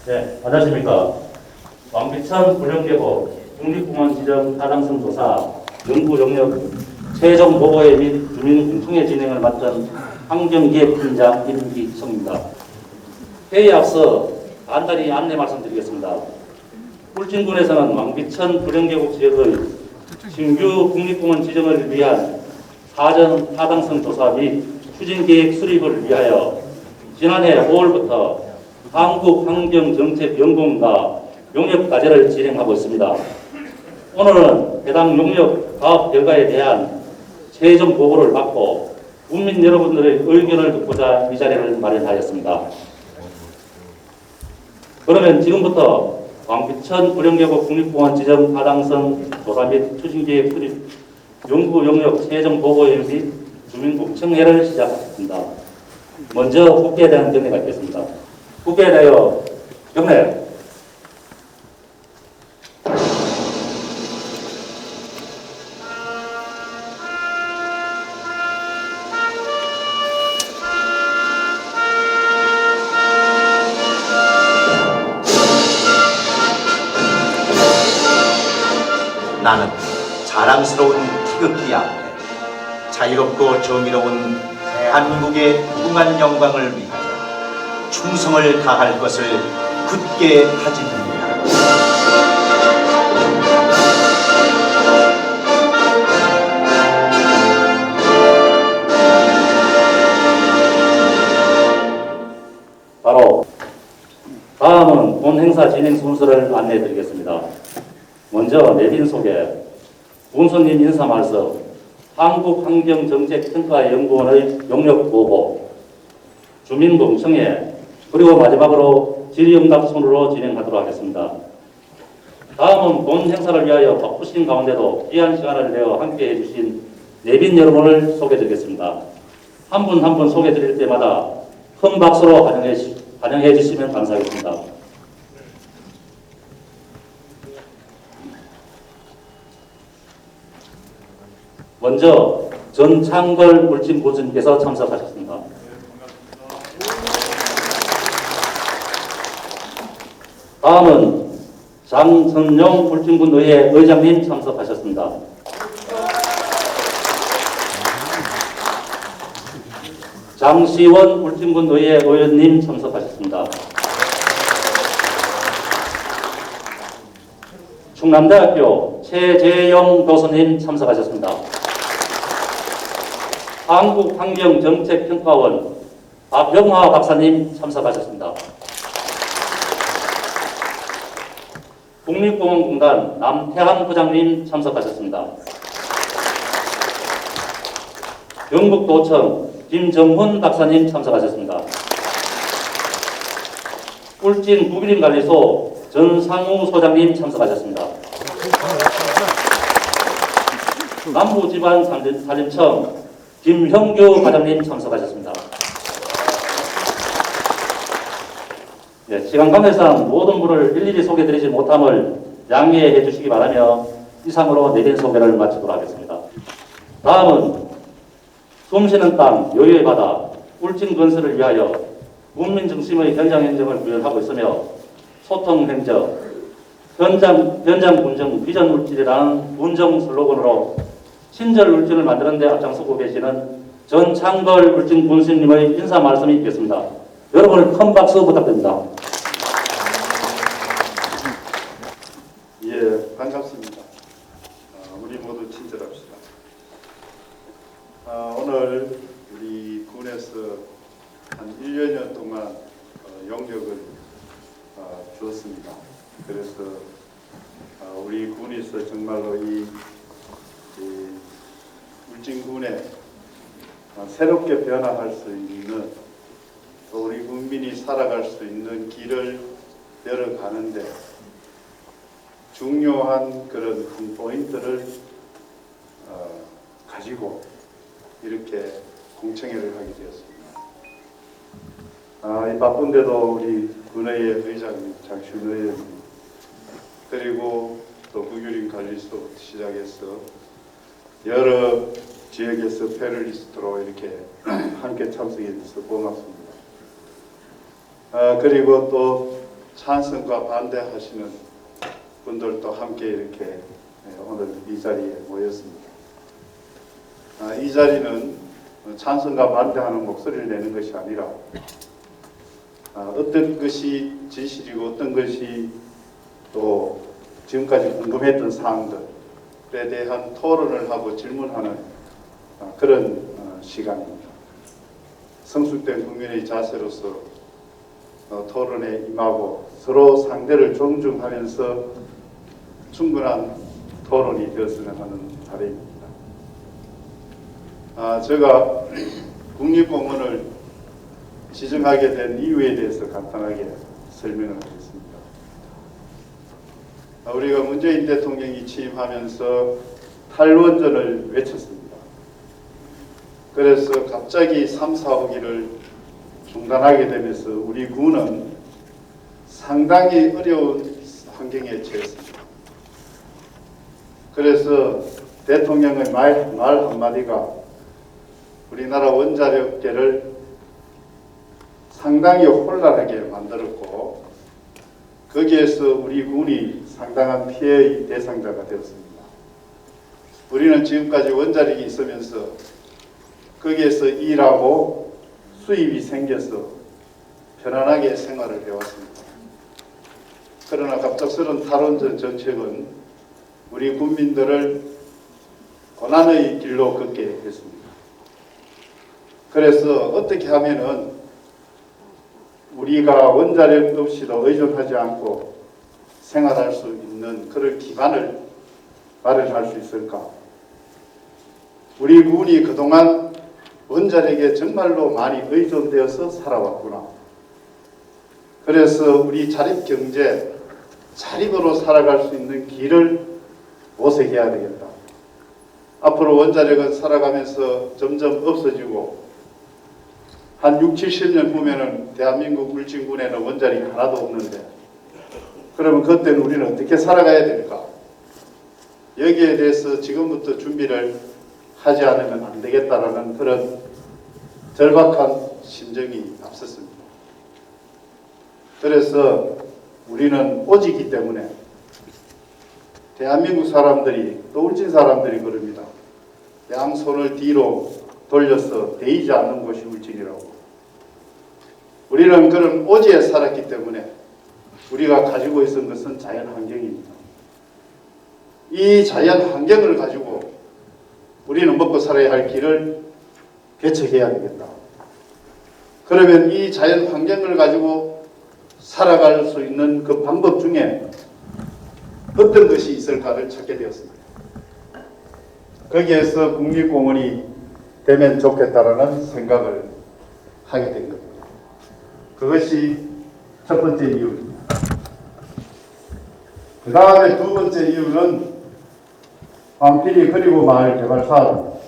네, 안녕하십니까. 왕비천 구령계곡 국립공원 지정 타당성 조사 연구 용역 최종 보고회 및 주민 공청회 진행을 맡은 환경기획팀장 임기성입니다. 회의에 앞서 간단히 안내 말씀드리겠습니다. 울진군에서는 왕비천 구령계곡 지역의 신규 국립공원 지정을 위한 사전 타당성 조사 및 추진계획 수립을 위하여 지난해 5월부터 한국환경정책연구원과 용역과제를 진행하고 있습니다. 오늘은 해당 용역 과업 결과에 대한 최종 보고를 받고 국민 여러분들의 의견을 듣고자 이 자리를 마련하였습니다. 그러면 지금부터 왕비천 구령계곡 국립공원 지정 타당성 조사 및 추진계획 수립 연구 용역 최종 보고회 및 주민공청회를 시작하겠습니다. 먼저 국회에 대한 경례가 있겠습니다. 국회에 대하여 경례. 나는 자랑스러운 태극기 앞에 자유롭고 정의로운 대한민국의 무궁한 영광을 위하여 충성을 다할 것을 굳게 다짐합니다. 바로 다음은 본 행사 진행 순서를 안내해 드리겠습니다. 먼저 내빈 소개, 군수님 인사 말씀, 한국환경정책평가연구원의 용역 보고, 주민공청회, 그리고 마지막으로 질의응답 순으로 진행하도록 하겠습니다. 다음은 본 행사를 위하여 바쁘신 가운데도 귀한 시간을 내어 함께해 주신 내빈 여러분을 소개해 드리겠습니다. 한 분 한 분 소개해 드릴 때마다 큰 박수로 환영해 주시면 감사하겠습니다. 먼저 전창걸 울진군수님께서 참석하셨습니다. 다음은 장선용 울진군의회 의장님 참석하셨습니다. 장시원 울진군의회 의원님 참석하셨습니다. 충남대학교 최재용 교수님 참석하셨습니다. 한국환경정책평가원 박영화 박사님 참석하셨습니다. 국립공원공단 남태한 부장님 참석하셨습니다. 경북도청 김정훈 박사님 참석하셨습니다. 울진 국립관리소 전상우 소장님 참석하셨습니다. 남부지방산림청 김형규 과장님 참석하셨습니다. 네, 시간 관계상 모든 분을 일일이 소개드리지 못함을 양해해 주시기 바라며 이상으로 내빈 소개를 마치도록 하겠습니다. 다음은 숨쉬는 땅, 여유의 바다, 울진 건설을 위하여 국민 중심의 현장 행정을 구현하고 있으며 소통 행정, 현장 군정 비전 울진이라는 군정 슬로건으로 친절 울진을 만드는 데 앞장서고 계시는 전창걸 울진 군수님의 인사 말씀이 있겠습니다. 여러분의 큰 박수 부탁드립니다. 예, 반갑습니다. 우리 모두 친절합시다. 오늘 우리 군에서 한 1여 년 동안 영역을 주었습니다. 그래서 우리 군에서 정말로 이 울진군에 새롭게 변화할 수 있는, 또 우리 국민이 살아갈 수 있는 길을 열어가는데 중요한 그런 포인트를 가지고 이렇게 공청회를 하게 되었습니다. 이 바쁜데도 우리 군의회 의장님, 장시훈 의원님, 그리고 또 국유림 관리소부터 시작해서 여러 지역에서 패널리스트로 이렇게 함께 참석해 주셔서 고맙습니다. 그리고 또 찬성과 반대하시는 분들도 함께 이렇게 오늘 이 자리에 모였습니다. 이 자리는 찬성과 반대하는 목소리를 내는 것이 아니라 어떤 것이 진실이고 어떤 것이 또 지금까지 궁금했던 사항들에 대한 토론을 하고 질문하는 그런 시간입니다. 성숙된 국민의 자세로서 토론에 임하고 서로 상대를 존중하면서 충분한 토론이 되었으면 하는 바람입니다. 제가 국립공원을 지정하게 된 이유에 대해서 간단하게 설명을 하겠습니다. 우리가 문재인 대통령이 취임하면서 탈원전을 외쳤습니다. 그래서 갑자기 3, 4호기를 중단하게 되면서 우리 군은 상당히 어려운 환경에 처했습니다. 그래서 대통령의 말 한마디가 우리나라 원자력계를 상당히 혼란하게 만들었고 거기에서 우리 군이 상당한 피해의 대상자가 되었습니다. 우리는 지금까지 원자력이 있으면서 거기에서 일하고 수입이 생겨서 편안하게 생활을 해왔습니다. 그러나 갑작스런 탈원전 정책은 우리 국민들을 고난의 길로 걷게 했습니다. 그래서 어떻게 하면은 우리가 원자력 없이도 의존하지 않고 생활할 수 있는 그런 기반을 마련할 수 있을까? 우리 군이 그동안 원자력에 정말로 많이 의존되어서 살아왔구나. 그래서 우리 자립경제, 자립으로 살아갈 수 있는 길을 모색해야 되겠다. 앞으로 원자력은 살아가면서 점점 없어지고 한 6, 70년 후면은 대한민국 울진군에는 원자력이 하나도 없는데 그러면 그때는 우리는 어떻게 살아가야 될까? 여기에 대해서 지금부터 준비를 하지 않으면 안 되겠다라는 그런 절박한 심정이 앞섰습니다. 그래서 우리는 오지기 때문에 대한민국 사람들이 또 울진 사람들이 그럽니다. 양손을 뒤로 돌려서 데이지 않는 곳이 울진이라고. 우리는 그런 오지에 살았기 때문에 우리가 가지고 있는 것은 자연 환경입니다. 이 자연 환경을 가지고 우리는 먹고 살아야 할 길을 개척해야 되겠다. 그러면 이 자연 환경을 가지고 살아갈 수 있는 그 방법 중에 어떤 것이 있을까를 찾게 되었습니다. 거기에서 국립공원이 되면 좋겠다라는 생각을 하게 된 겁니다. 그것이 첫 번째 이유입니다. 그 다음에 두 번째 이유는 왕필리 그리고 마을 개발 사업입니다.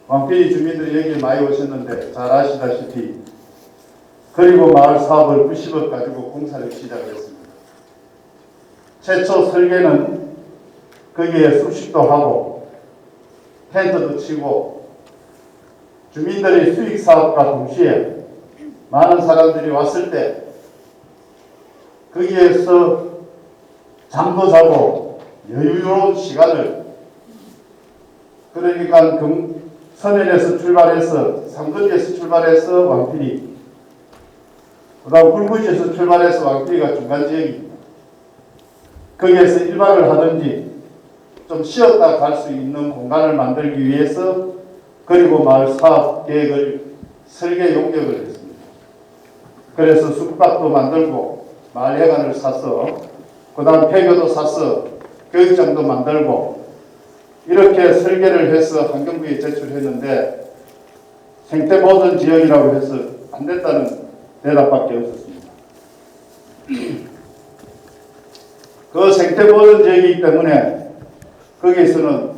왕필리 주민들이 여기 많이 오셨는데 잘 아시다시피 그리고 마을 사업을 90억 가지고 공사를 시작했습니다. 최초 설계는 거기에 숙식도 하고 텐트도 치고 주민들의 수익 사업과 동시에 많은 사람들이 왔을 때 거기에서 잠도 자고 여유로운 시간을 그러니까 서면에서 출발해서 상근리에서 출발해서 왕필리 그 다음 굴구시에서 출발해서 왕필리가 중간 지역입니다. 거기에서 1박을 하든지 좀 쉬었다 갈 수 있는 공간을 만들기 위해서 그리고 마을 사업 계획을 설계 용역을 했습니다. 그래서 숙박도 만들고 마을회관을 사서 그 다음 폐교도 사서 교육장도 만들고 이렇게 설계를 해서 환경부에 제출했는데 생태보전 지역이라고 해서 안 됐다는 대답밖에 없었습니다. 그 생태보전 지역이기 때문에 거기에서는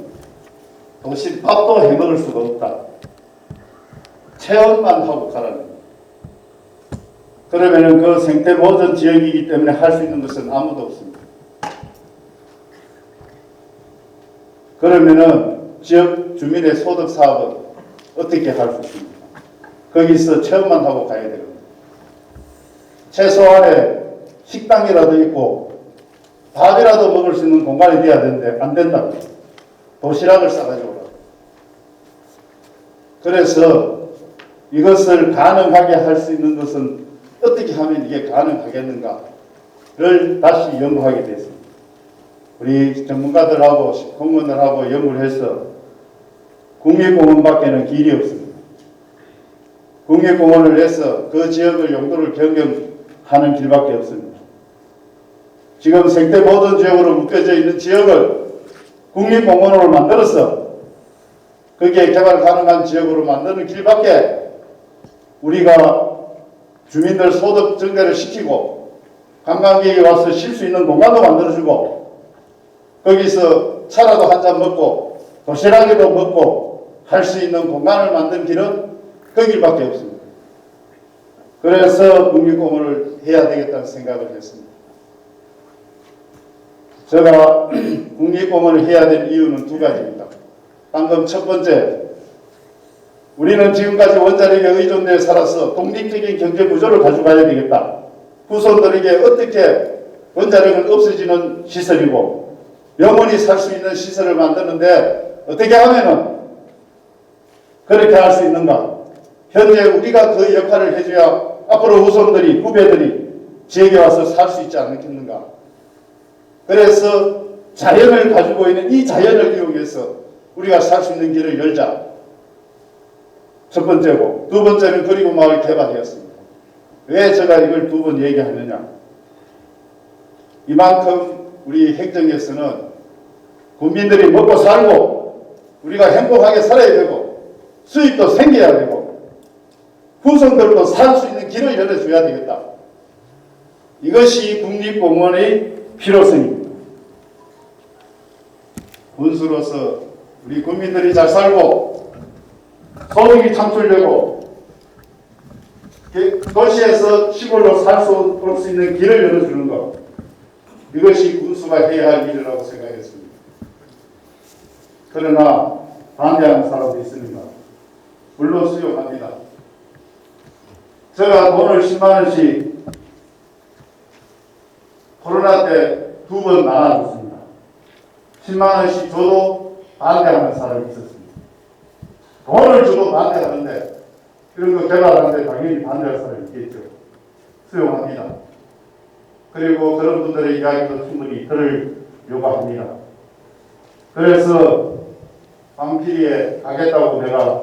도시 밥도 해먹을 수가 없다. 체험만 하고 가라는 거예요. 그러면은 그 생태보전 지역이기 때문에 할 수 있는 것은 아무도 없습니다. 그러면은 지역 주민의 소득 사업은 어떻게 할 수 있습니까? 거기서 체험만 하고 가야 되거든요. 최소한의 식당이라도 있고 밥이라도 먹을 수 있는 공간이 돼야 되는데 안 된다. 도시락을 싸가지고 오라. 그래서 이것을 가능하게 할 수 있는 것은 어떻게 하면 이게 가능하겠는가를 다시 연구하게 됐습니다. 우리 전문가들하고 공무원들하고 연구를 해서 국립공원밖에는 길이 없습니다. 국립공원을 해서 그 지역의 용도를 변경하는 길밖에 없습니다. 지금 생태 모든 지역으로 묶여져 있는 지역을 국립공원으로 만들어서 거기에 개발 가능한 지역으로 만드는 길밖에 우리가 주민들 소득 증대를 시키고 관광객이 와서 쉴 수 있는 공간도 만들어주고 거기서 차라도 한 잔 먹고 도시락이도 먹고 할 수 있는 공간을 만든 길은 그 길밖에 없습니다. 그래서 국립공원을 해야 되겠다는 생각을 했습니다. 제가 국립공원을 해야 될 이유는 두 가지입니다. 방금 첫 번째, 우리는 지금까지 원자력에 의존되어 살아서 독립적인 경제 구조를 가져가야 되겠다. 후손들에게 어떻게 원자력은 없어지는 시설이고 영원히 살 수 있는 시설을 만드는데 어떻게 하면은 그렇게 할 수 있는가. 현재 우리가 그 역할을 해줘야 앞으로 후손들이, 후배들이 지역에 와서 살 수 있지 않겠는가. 그래서 자연을 가지고 있는 이 자연을 이용해서 우리가 살 수 있는 길을 열자. 첫 번째고, 두 번째는 그리고 마을 개발이었습니다. 왜 제가 이걸 두 번 얘기하느냐. 이만큼 우리 행정에서는 국민들이 먹고 살고 우리가 행복하게 살아야 되고 수입도 생겨야 되고 후손들도 살 수 있는 길을 열어줘야 되겠다. 이것이 국립공원의 필요성입니다. 군수로서 우리 국민들이 잘 살고 소득이 창출되고 도시에서 시골로 살 수 있는 길을 열어주는 것, 이것이 군수가 해야 할 일이라고 생각했습니다. 그러나 반대하는 사람도 있습니다. 물론 수용합니다. 제가 돈을 10만 원씩 코로나 때 두 번 나눠줬습니다. 10만 원씩 줘도 반대하는 사람이 있었습니다. 돈을 주고 반대하는데 이런 거 개발하는데 당연히 반대할 사람이 있겠죠. 수용합니다. 그리고 그런 분들의 이야기도 충분히 들을 요구합니다. 그래서 방피리에 가겠다고 내가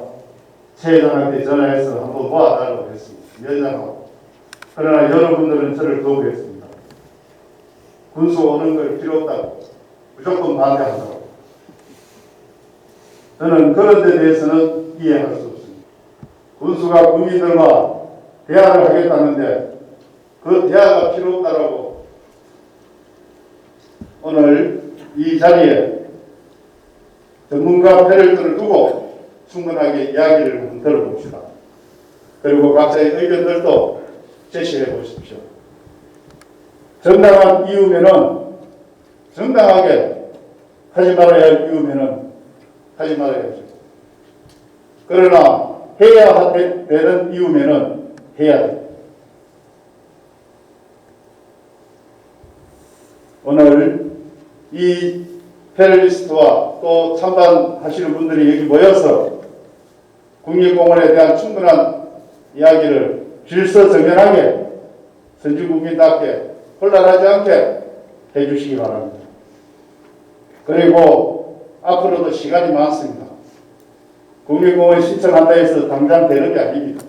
최 회장한테 전화해서 한번 모아달라고 했습니다. 연장하고. 그러나 여러분들은 저를 거부했습니다. 군수 오는 걸 필요 없다고. 무조건 반대한다고. 저는 그런 데 대해서는 이해할 수 없습니다. 군수가 국민들과 대화를 하겠다는데 그 대화가 필요 없다라고 오늘 이 자리에 전문가 패널들을 두고 충분하게 이야기를 한번 들어봅시다. 그리고 각자의 의견들도 제시해 보십시오. 정당한 이유면은 정당하게 하지 말아야 할 이유면은 하지 말아야죠. 그러나 해야 되는 이유면은 해야 돼. 오늘 이 패널리스트와 또 참관하시는 분들이 여기 모여서 국립공원에 대한 충분한 이야기를 질서정연하게 선진국민답게 혼란하지 않게 해주시기 바랍니다. 그리고 앞으로도 시간이 많습니다. 국립공원 신청한다 해서 당장 되는 게 아닙니다.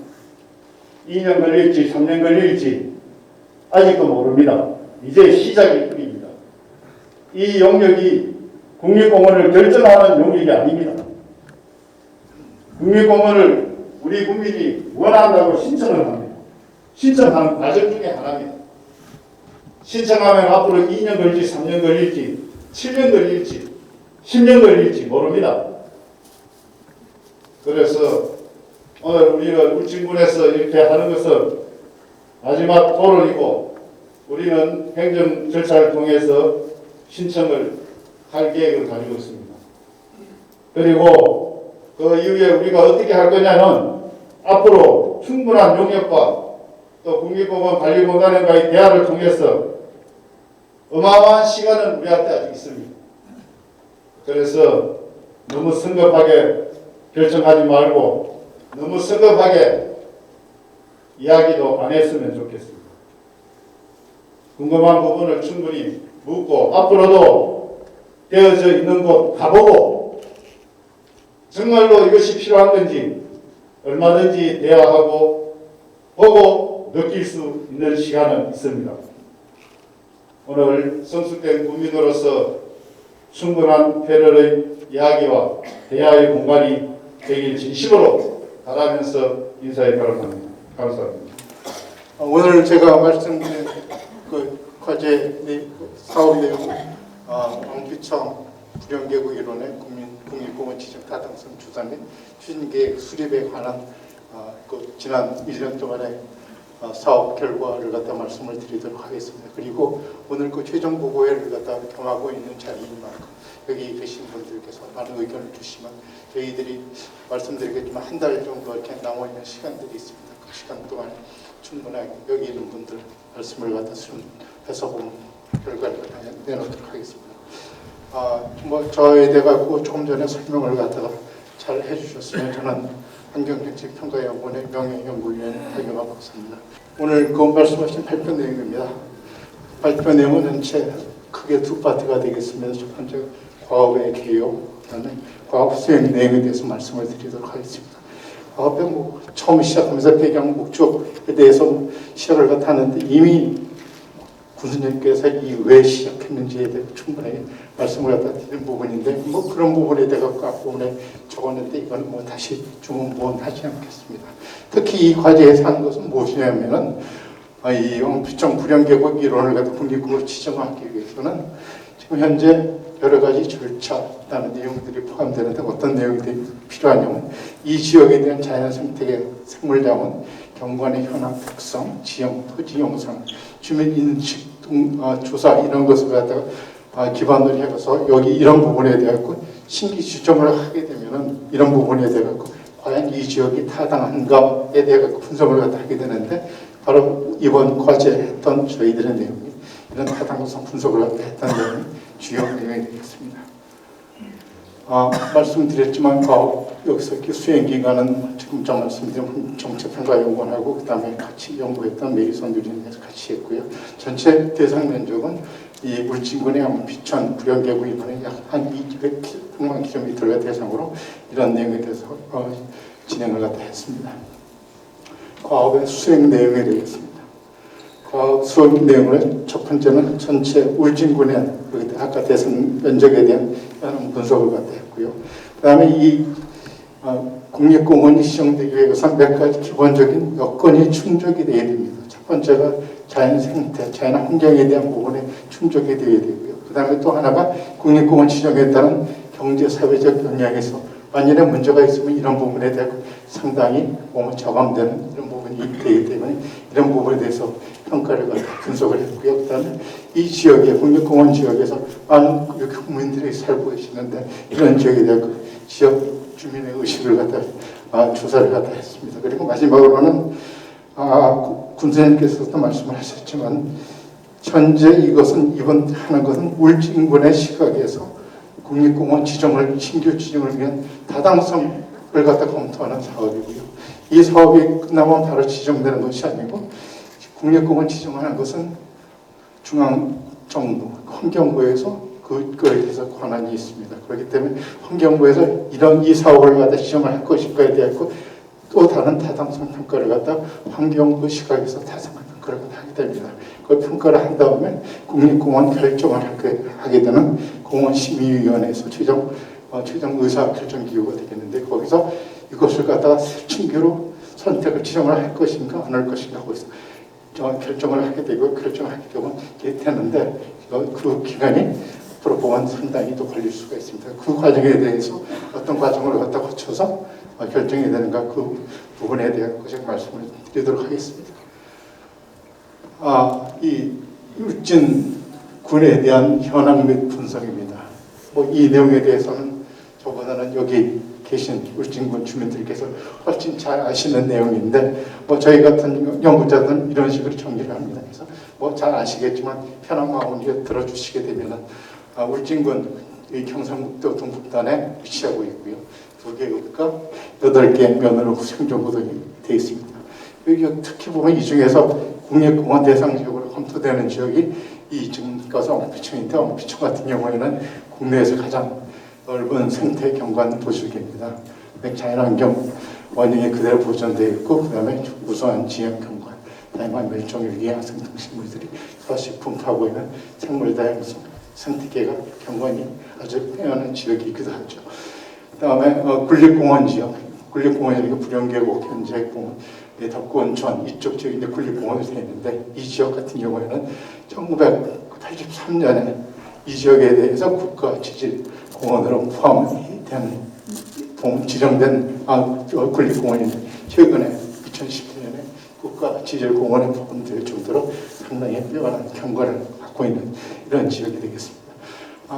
2년 걸릴지 3년 걸릴지 아직도 모릅니다. 이제 시작일 뿐입니다. 이 용역이 국립공원을 결정하는 용역이 아닙니다. 국립공원을 우리 국민이 원한다고 신청을 합니다. 신청하는 과정 중에 하나입니다. 신청하면 앞으로 2년 걸릴지 3년 걸릴지 7년 걸릴지 10년 걸릴지 모릅니다. 그래서 오늘 우리가 울진군에서 이렇게 하는 것은 마지막 토론이고 우리는 행정 절차를 통해서 신청을 할 계획을 가지고 있습니다. 그리고 그 이후에 우리가 어떻게 할 거냐는 앞으로 충분한 용역과 또 국립공원 관리공단과의 대화를 통해서 어마어마한 시간은 우리한테 아직 있습니다. 그래서 너무 성급하게 결정하지 말고 너무 성급하게 이야기도 안 했으면 좋겠습니다. 궁금한 부분을 충분히 묻고 앞으로도 되어져 있는 곳 가보고 정말로 이것이 필요한 건지 얼마든지 대화하고 보고 느낄 수 있는 시간은 있습니다. 오늘 성숙된 국민으로서 충분한 패럴의 이야기와 대화의 공간이 되길 진심으로 바라면서 인사에 바랍니다. 감사합니다. 오늘 제가 말씀드린 그 과제 사업 내용, 왕피청 불연계구 이론의 국립공원 지정 타당성 조사 및 추진계획 수립에 관한 그 지난 1년 동안의 사업 결과를 갖다 말씀을 드리도록 하겠습니다. 그리고 오늘 그 최종 보고회를 갖다 겸하고 있는 자리인 만큼 여기 계신 분들께서 많은 의견을 주시면 저희들이 말씀드리겠지만 한 달 정도 이렇게 남아 있는 시간들이 있습니다. 그 시간 동안 충분하게 여기 있는 분들 말씀을 갖다 수렴해서 보면 결과를 갖다 내놓도록 하겠습니다. 뭐 저에 대해 갖고 조금 전에 설명을 갖다가 잘 해주셨으면 저는 환경정책평가연구원의 명예연구위원 박영하 박사입니다. 오늘 그 말씀하신 발표 내용입니다. 발표 내용은 전체 크게 두 파트가 되겠습니다. 첫 번째 과업의 개요, 그다음에 과업 수행 내용에 대해서 말씀을 드리도록 하겠습니다. 과업의 처음 시작하면서 배경 목적에 대해서 시작을 갖다 하는데 이미 군수님께서 이 왜 시작했는지에 대해 충분하게 말씀을 갖다 드린 부분인데 뭐 그런 부분에 대해 갖고 앞부분에 적었는데 이건 뭐 다시 주문하지 않겠습니다. 특히 이 과제에서 하는 것은 무엇이냐면은 이 왕피청 불연계곡 이론을 갖다 국립공원으로 지정하기 위해서는 지금 현재 여러 가지 절차라는 내용들이 포함되는데 어떤 내용들이 필요하냐면 이 지역에 대한 자연 생태계 생물자원, 경관의 현황 특성, 지형, 토지 영상, 주민 인식 조사 이런 것을 갖다가 기반으로 해서 여기 이런 부분에 대하여 신기 지정을 하게 되면은 이런 부분에 대하여 과연 이 지역이 타당한가에 대해 분석을 갖다 하게 되는데 바로 이번 과제에 했던 저희들의 내용이 이런 타당성 분석을 갖다 했던 내용이 주요 내용이 되겠습니다. 말씀드렸지만 여기서 수행 기간은 지금 저 말씀드린 정책평가연구원하고 그다음에 같이 연구했던 메이선 유린에서 같이 했고요. 전체 대상 면적은 이 울진군의 왕피천 불연계구 이번에 약 한 200만 킬로미터를 대상으로 이런 내용에 대해서 진행을 갖다 했습니다. 과업의 수행 내용에 되겠습니다. 과업 수행 내용을 첫 번째는 전체 울진군의 아까 대상 면적에 대한 분석을 갖다 했고요. 그다음에 이 국립공원이 지정되기 위해서 몇 가지 기본적인 여건이 충족이 되어야 됩니다. 첫 번째가 자연 생태, 자연 환경에 대한 부분에 충족이 되어야 되고요. 그다음에 또 하나가 국립공원 지정에 따른 경제 사회적 영향에서 만일에 문제가 있으면 이런 부분에 대해 상당히 저감되는 이런 부분이 되기 때문에 이런 부분에 대해서 평가를 갖다 분석을 했고요. 그다음에 이 지역에 국립공원 지역에서 많은 국민들이 살고 계시는데 이런 지역에 대한 지역 주민의 의식을 갖다 조사를 갖다 했습니다. 그리고 마지막으로는 군수님께서도 말씀을 하셨지만 현재 이번 하는 것은 울진군의 시각에서 국립공원 지정을 신규 지정을 위한 타당성을 갖다 검토하는 사업이고요. 이 사업이 끝나면 바로 지정되는 것이 아니고 국립공원 지정하는 것은 중앙정부 환경부에서 그거에 대해서 권한이 있습니다. 그렇기 때문에 환경부에서 이 사업을 갖다 지정을 할 것인가에 대해서 또 다른 타당성 평가를 갖다 환경부 시각에서 타당성 평가를 하게 됩니다. 그 평가를 한 다음에 국립공원 결정을 하게 되는 공원심의위원회에서 최종 의사 결정 기구가 되겠는데 거기서 이것을 갖다가 신규로 선택을 지정을 할 것인가 안 할 것인가 거기서 결정을 하게 되고 결정을 하게 되는데 그 기간이 앞으로 보면 상당히 또 걸릴 수가 있습니다. 그 과정에 대해서 어떤 과정을 갖다 거쳐서 결정이 되는가 그 부분에 대한 것을 말씀을 드리도록 하겠습니다. 이 울진 군에 대한 현황 및 분석입니다. 이 내용에 대해서는 저보다는 여기 계신 울진군 주민들께서 훨씬 잘 아시는 내용인데 뭐 저희 같은 연구자들은 이런 식으로 정리를 합니다. 그래서 뭐 잘 아시겠지만 편한 마음으로 들어주시게 되면은 울진군 이 경상북도 동북단에 위치하고 있고요. 2개 국가 8개 면으로 생존구동이 되어 있습니다. 여기 특히 보면 이 중에서 국립공원 대상지역으로 검토되는 지역이 이 지금 가서 엉피청인데 엉피청 같은 경우에는 국내에서 가장 넓은 생태 경관 보실개입니다. 자연환경 원형이 그대로 보존되어 있고 그다음에 우수한 지형 경관, 다양한 멸종위기 야생동식물들이 서식 분포하고 있는 생물 다양성 생태계가 경관이 아주 뛰어난 지역이기도 하죠. 그다음에 국립공원 지역, 국립공원이 부령계곡 현재공원, 덕구온천 이쪽 지역이 이제 국립공원이 되어 있는데 이 지역 같은 경우에는 1983년에 이 지역에 대해서 국가지질공원으로 포함이 된 지정된 국립공원인데 최근에 2017년에 국가지질공원에 포함될 정도로 상당히 뛰어난 경관을 갖고 있는 이런 지역이 되겠습니다.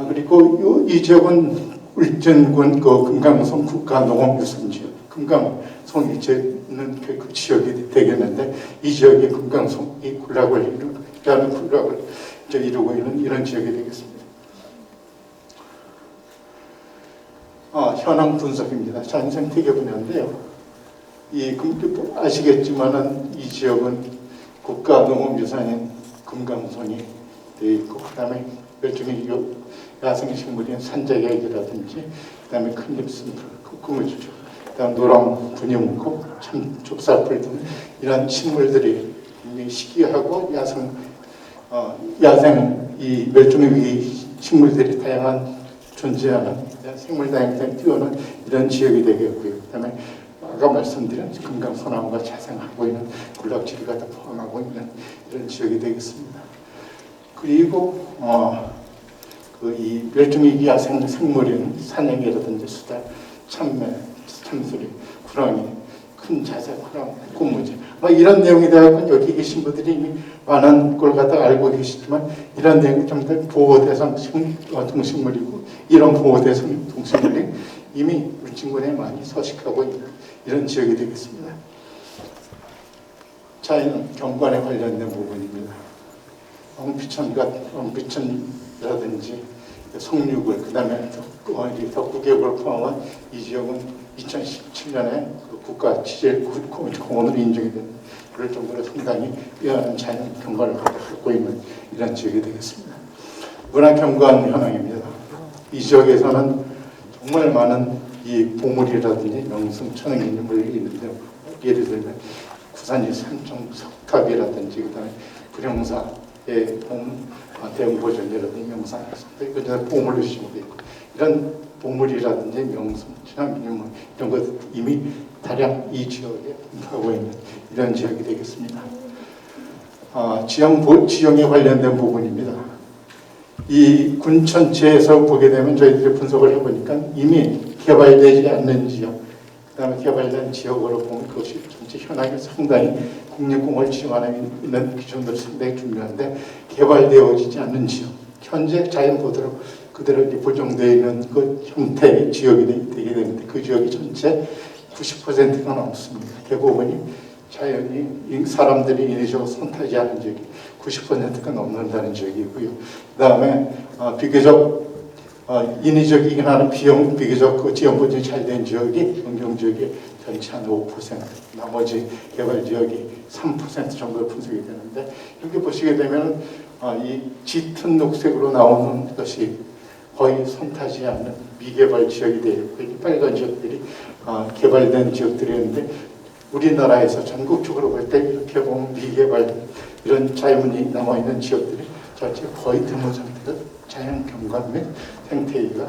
그리고 이 지역은 울진군 금강송 국가농업유산지역, 금강송이 있는 그 지역이 되겠는데 이 지역이 금강송 이 군락을 이루고 있는 이런 지역이 되겠습니다. 현황 분석입니다. 자연생태계 분야인데요. 아시겠지만은 이 지역은 국가농업유산인 금강송이 되어 있고 그다음에 멸종위 야생식물인 산자개기라든지 그다음에 큰잎순풀, 그물주죠. 그다음 노랑 분유문고, 참좁쌀풀 등 이런 식물들이 굉장히 희귀하고 야생 이 멸종위기 식물들이 다양한 존재하는 생물 다양성이 뛰어난 이런 지역이 되겠고요. 그다음에 아까 말씀드린 금강소나무가 자생하고 있는 군락지리가 다 포함하고 있는 이런 지역이 되겠습니다. 그리고 이 멸종위기 야생 생물인 산양이라든지 수달, 참매, 참수리, 구렁이, 큰 자색, 호랑, 꽃무지 이런 내용에 대해서 여기 계신 분들이 이미 많은 걸 갖다 알고 계시지만 이런 내용이 좀 더 보호대상 동식물이고 이런 보호대상 동식물이 이미 울진군에 많이 서식하고 있는 이런 지역이 되겠습니다. 자연 경관에 관련된 부분입니다. 엉피천이라든지 송류굴, 그 다음에 덕구계곡을 포함한 이 지역은 2017년에 국가지질공원으로 인정이 된 그럴 정도로 상당히 뛰어난 자연 경관을 갖고 있는 이런 지역이 되겠습니다. 문화경관 현황입니다. 이 지역에서는 정말 많은 이 보물이라든지 명승 천연기념물이 있는데 예를 들면 구산리 산정석탑이라든지 그다음에 불용사의 대웅보전이라든지 명산 그 보물로 심어져 있고 이런 보물이라든지 명승 천연기념물 이런 것 이미 다량 이 지역에 분포하고 있는 이런 지역이 되겠습니다. 지형에 관련된 부분입니다. 이 군 전체에서 보게 되면 저희들이 분석을 해보니까 이미 개발되지 않는 지역, 그다음에 개발된 지역으로 보면 그것이 전체 현황이 상당히 국립공원을 지정하는 있는 기준으로 상당히 중요한데 개발되어지지 않는 지역, 현재 자연보도로 그대로 보정되어 있는 그 형태의 지역이 되게 되는데 그 지역이 전체 90%가 넘습니다. 대부분이 자연이 사람들이 인위적으로 선택하는 지역이 90%가 넘는다는 지역이고요. 그 다음에 비교적 인위적이긴 하는 비교적 그 지형 보존이 잘 된 지역이 환경 지역이 전체 한 5%, 나머지 개발 지역이 3% 정도 분석이 되는데 이렇게 보시게 되면 이 짙은 녹색으로 나오는 것이 거의 손타지 않는 미개발 지역이 되어 있고 이 빨간 지역들이 개발된 지역들이었는데 우리나라에서 전국적으로 볼 때 이렇게 보면 미개발 이런 자연이 남아있는 지역들이 전체 거의 드문 상태로 자연 경관 및 생태계가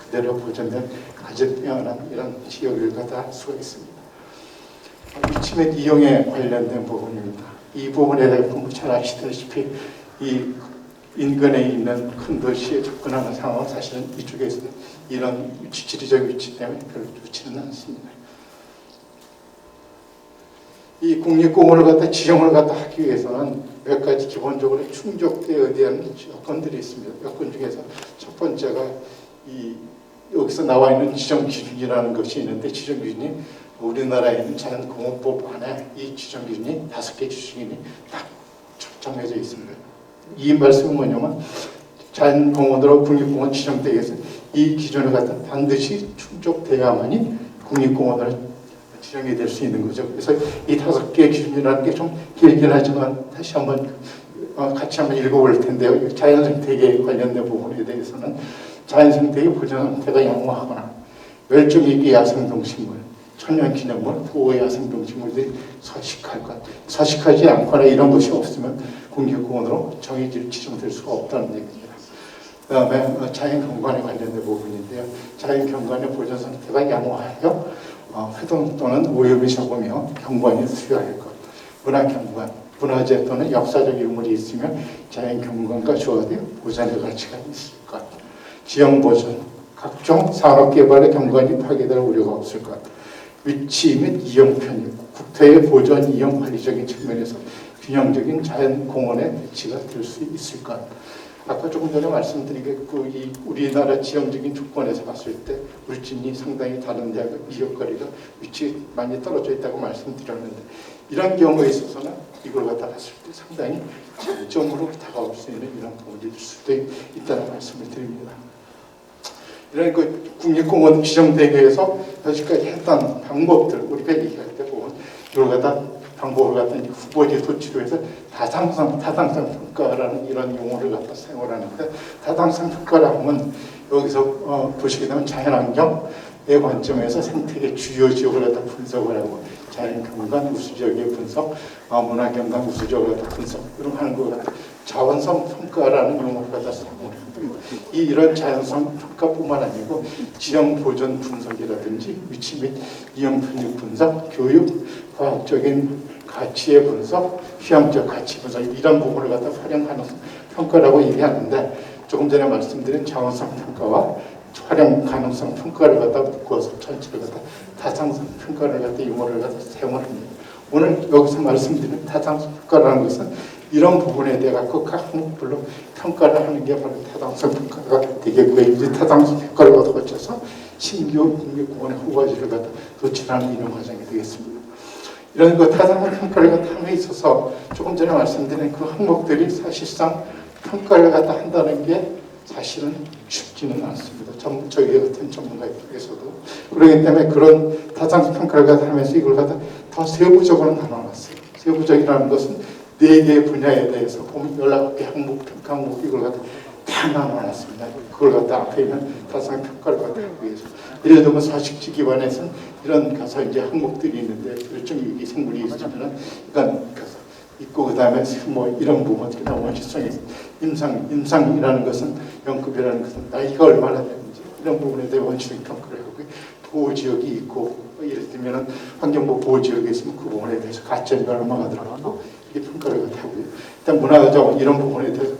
그대로 보존된 아주 뛰어난 이런 지역을 갖다 할 수가 있습니다. 위치 및 이용에 관련된 부분입니다. 이 부분에 대해서 잘 아시다시피 이 인근에 있는 큰 도시에 접근하는 상황은 사실은 이쪽에서는 이런 지리적 위치 때문에 별로 좋지는 않습니다. 이 국립공원을 갖다 지정을 갖다 하기 위해서는 몇 가지 기본적으로 충족되어야 되는 여건들이 있습니다. 여건 중에서 첫 번째가 이 여기서 나와 있는 지정 기준이라는 것이 있는데 지정 기준이 우리나라에는 자연공원법 안에 이 지정 기준이 5개 기준이 딱 정해져 있습니다. 이 말씀은 뭐냐면 자연공원으로 국립공원 지정되기 위해서 이 기준을 갖다 반드시 충족돼야만이 국립공원으로 지정이 될 수 있는 거죠. 그래서 이 5개 기준이라는 게 좀 길긴 하지만 다시 한번 같이 한번 읽어볼 텐데요. 자연생태계에 관련된 부분에 대해서는 자연생태계 보존 상태가 양호하거나 멸종위기 야생동식물, 천연기념물, 보호야생동식물들이 서식할 것, 서식하지 않거나 이런 것이 없으면 국립공원으로 지정될 수가 없다는 얘기입니다. 그 다음에 자연경관에 관련된 부분인데요. 자연경관의 보존 상태가 양호하여 회동 또는 오염이 적으며 경관이 수여할 것, 문화경관, 문화재 또는 역사적 유물이 있으면 자연경관과 조화되어 보존의 가치가 있을 것, 지형보존, 각종 산업개발의 경관이 파괴될 우려가 없을 것, 위치 및 이용 편익, 국토의 보존, 이용 관리적인 측면에서 균형적인 자연공원의 위치가 될 수 있을 것. 아까 조금 전에 말씀드린 게 이 우리나라 지형적인 조건에서 봤을 때 울진이 상당히 다른데 이역거리가 위치 많이 떨어져 있다고 말씀드렸는데 이런 경우에 있어서는 이걸 갖다 봤을 때 상당히 장점으로 다가올 수 있는 이런 부분이 될 수도 있다는 말씀을 드립니다. 이런 국립공원 지정되기 위해서 여지까지 했던 방법들 우리가 얘기할 때 보면 이걸 갖다 방법을 갖다 후보지 도치로 해서 타당성 평가라는 이런 용어를 갖다 사용하는데 타당성 평가라 하면 여기서 보시게 되면 자연환경의 관점에서 생태계 주요 지역을 갖다 분석을 하고 자연경관 우수지역의 분석, 문화경관 우수지역을 갖다 분석 이런 하는 거 같아 자원성 평가라는 용어를 갖다 사용을 합니다. 이런 자연성 평가뿐만 아니고 지형 보존 분석이라든지 위치 및 이용 편익 분석, 교육, 과학적인 가치의 분석, 시험적 가치 분석 이런 부분을 갖다 활용 가능성 평가라고 얘기하는데 조금 전에 말씀드린 자원성 평가와 활용 가능성 평가를 갖다 묶어서 전체를 갖다 타당성 평가를 갖다 용어를 갖다 사용을 합니다. 오늘 여기서 말씀드린 타당성 평가라는 것은 이런 부분에 대해 갖고 각 항목별로 평가를 하는 게 바로 타당성 평가가 되겠고요. 이 타당성 평가를 갖다 거쳐서 신규 국립공원의 후보지를 갖다 도출하는 이런 과정이 되겠습니다. 이런 타당성 평가를 갖다 함에 있어서 조금 전에 말씀드린 그 항목들이 사실상 평가를 갖다 한다는 게 사실은 쉽지는 않습니다. 저희 같은 전문가에서도 그렇기 때문에 그런 타당성 평가를 갖다 하면서 이걸 갖다 더 세부적으로 나눠놨어요. 세부적이라는 것은 4개의 분야에 대해서 보면 11개 항목, 평가 항목 이걸 갖다 다 나눠놨습니다. 그걸 갖다 앞에 있는 타당성 평가를 갖다 하기 위해서 예를 들면 서식지 기반에서는 이런 가서 이제 항목들이 있는데 멸종위기 생물이 있으면은 이건 가서 있고 그 다음에 뭐 이런 부분들이 원시성이 임상이라는 것은 영급이라는 것은 나이가 얼마나 되는지 이런 부분에 대해 원시성 평가를 하고 보호지역이 있고 예를 들면 환경부 보호지역에 있으면 그 부분에 대해서 가치가 얼마나 들어가고 이게 평가를 갖다 하고요. 일단 문화적 이런 부분에 대해서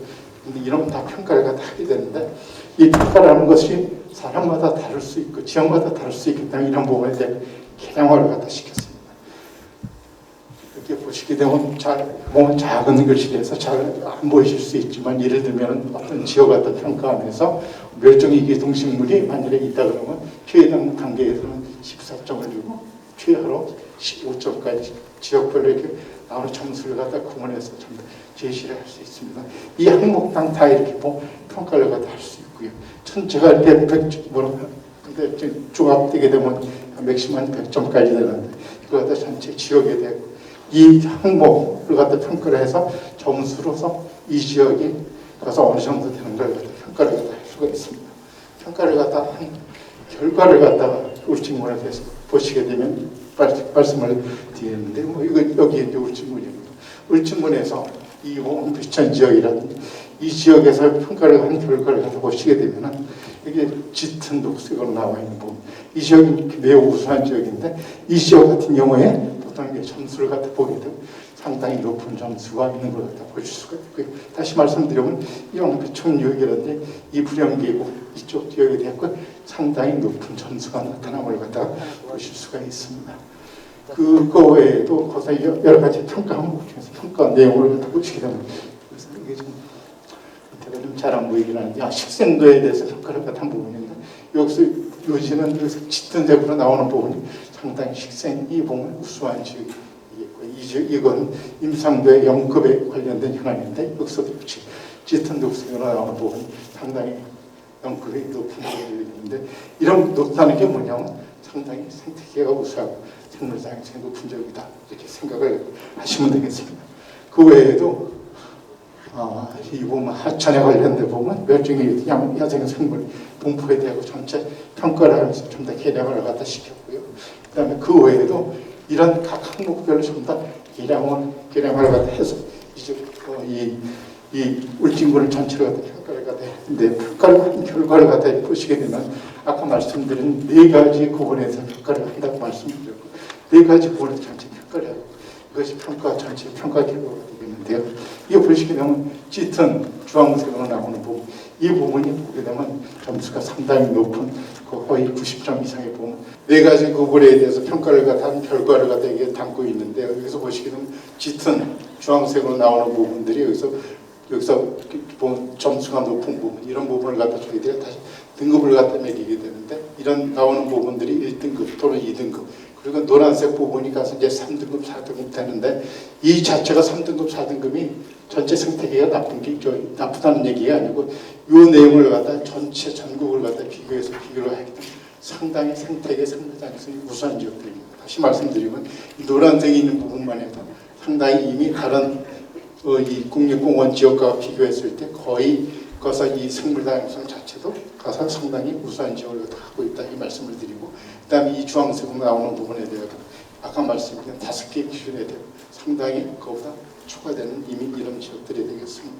이런 다 평가를 갖다 하게 되는데 이 평가라는 것이 사람마다 다를 수 있고 지역마다 다를 수 있기 때문에 이런 부분에 대해 개량화를 갖다 시켰습니다. 이렇게 보시게 되면 작은 글씨에서 잘 안 보이실 수 있지만 예를 들면 어떤 지역 갖다 평가하면서 멸종위기 동식물이 만약에 있다 그러면 최당 단계에서는 14점을 주고 최하로 15점까지 지역별로 이렇게 나오는 점수를 갖다 구분해서 전부 제시를 할 수 있습니다. 이 항목당 다 이렇게 평가를 갖다 할 수 있고요. 전체가 이렇게 100점, 근데 종합되게 되면 맥시멈 100점까지 되는데 이거 갖다 전체 지역에 대고 이 항목을 갖다 평가를 해서 점수로서 이 지역이 가서 어느 정도 되는 걸 갖다 평가를 갖다 할 수가 있습니다. 평가를 갖다 한 결과를 갖다가 울진군에 대해서 보시게 되면 말씀을 드리는데 이거 여기 이제 울진군입니다. 울진군에서 이 홍비천 지역이라든지 이 지역에서 평가를 한 결과를 갖다 보시게 되면은 이게 짙은 녹색으로 나와 있는 부분. 이 지역이 매우 우수한 지역인데 이 지역 같은 경우에 보통 이게 점수를 갖다 보게 되면 상당히 높은 점수가 있는 걸 갖다 보실 수가 있고요. 다시 말씀드리면 이 홍비천 지역이라든지 이 불영계곡 이쪽 지역에 대해 상당히 높은 점수가 나타남을 갖다 보실 수가 있습니다. 그거 외에도 거기서 여러 가지 평가 항목 중에서 평가 내용을 갖다 보시게 되면 그래서 이게 좀 잘 안 보이긴 하는데 식생도에 대해서 평가를 갖다 한 부분인데 여기서 요지는 여기서 짙은 색으로 나오는 부분이 상당히 식생이 보면 우수한 지역이겠고 이건 임상도의 영급에 관련된 현황인데 여기서도 역시 짙은 녹색으로 나오는 부분이 상당히 영급이 높은 부분이 있는데 이런 높다는 게 뭐냐면 상당히 생태계가 우수하고 생물 다양성이 높은 지역이다 이렇게 생각을 하시면 되겠습니다. 그 외에도 이 부분 하천에 관련된 부분 몇 종의 야생 생물 분포에 대하고 전체 평가를 하면서 좀 더 개량을 갖다 시켰고요. 그다음에 그 외에도 이런 각 항목별로 좀 더 개량을 갖다 해서 이제 이 울진군을 전체를 갖다 평가를 갖다 했는데 평가를 한 결과를 갖다 보시게 되면 아까 말씀드린 4가지 부분에서 평가를 한다고 말씀드렸고 4가지 부분에서 전체 평가를 하고 이것이 평가 전체 평가 결과가 되겠는데요. 이거 보시게 되면 짙은 주황색으로 나오는 부분 이 부분이 보게 되면 점수가 상당히 높은 거의 90점 이상의 부분 4가지 구분에 대해서 평가를 갖다 한 결과를 갖다 이게 담고 있는데요. 여기서 보시게 되면 짙은 주황색으로 나오는 부분들이 여기서 보면 점수가 높은 부분 이런 부분을 갖다 저희들이 다시 등급을 갖다 매기게 되는데 이런 나오는 부분들이 1등급 또는 2등급 그리고 노란색 부분이 가서 이제 3등급, 4등급 되는데 이 자체가 3등급, 4등급이 전체 생태계가 나쁘다는 얘기가 아니고 이 내용을 갖다 전체 전국을 갖다 비교를 하기 때문에 상당히 생태계 생물 다양성이 우수한 지역들입니다. 다시 말씀드리면 이 노란색이 있는 부분만 해도 상당히 이미 다른 이 국립공원 지역과 비교했을 때 거의 가서 이 생물 다양성 자체도 가서 상당히 우수한 지역을 갖고 있다 이 말씀을 드리고 그다음에 이 주황색으로 나오는 부분에 대해서 아까 말씀드린 5개 기준에 대해 상당히 그보다 초과되는 이미 이런 지역들이 되겠습니다.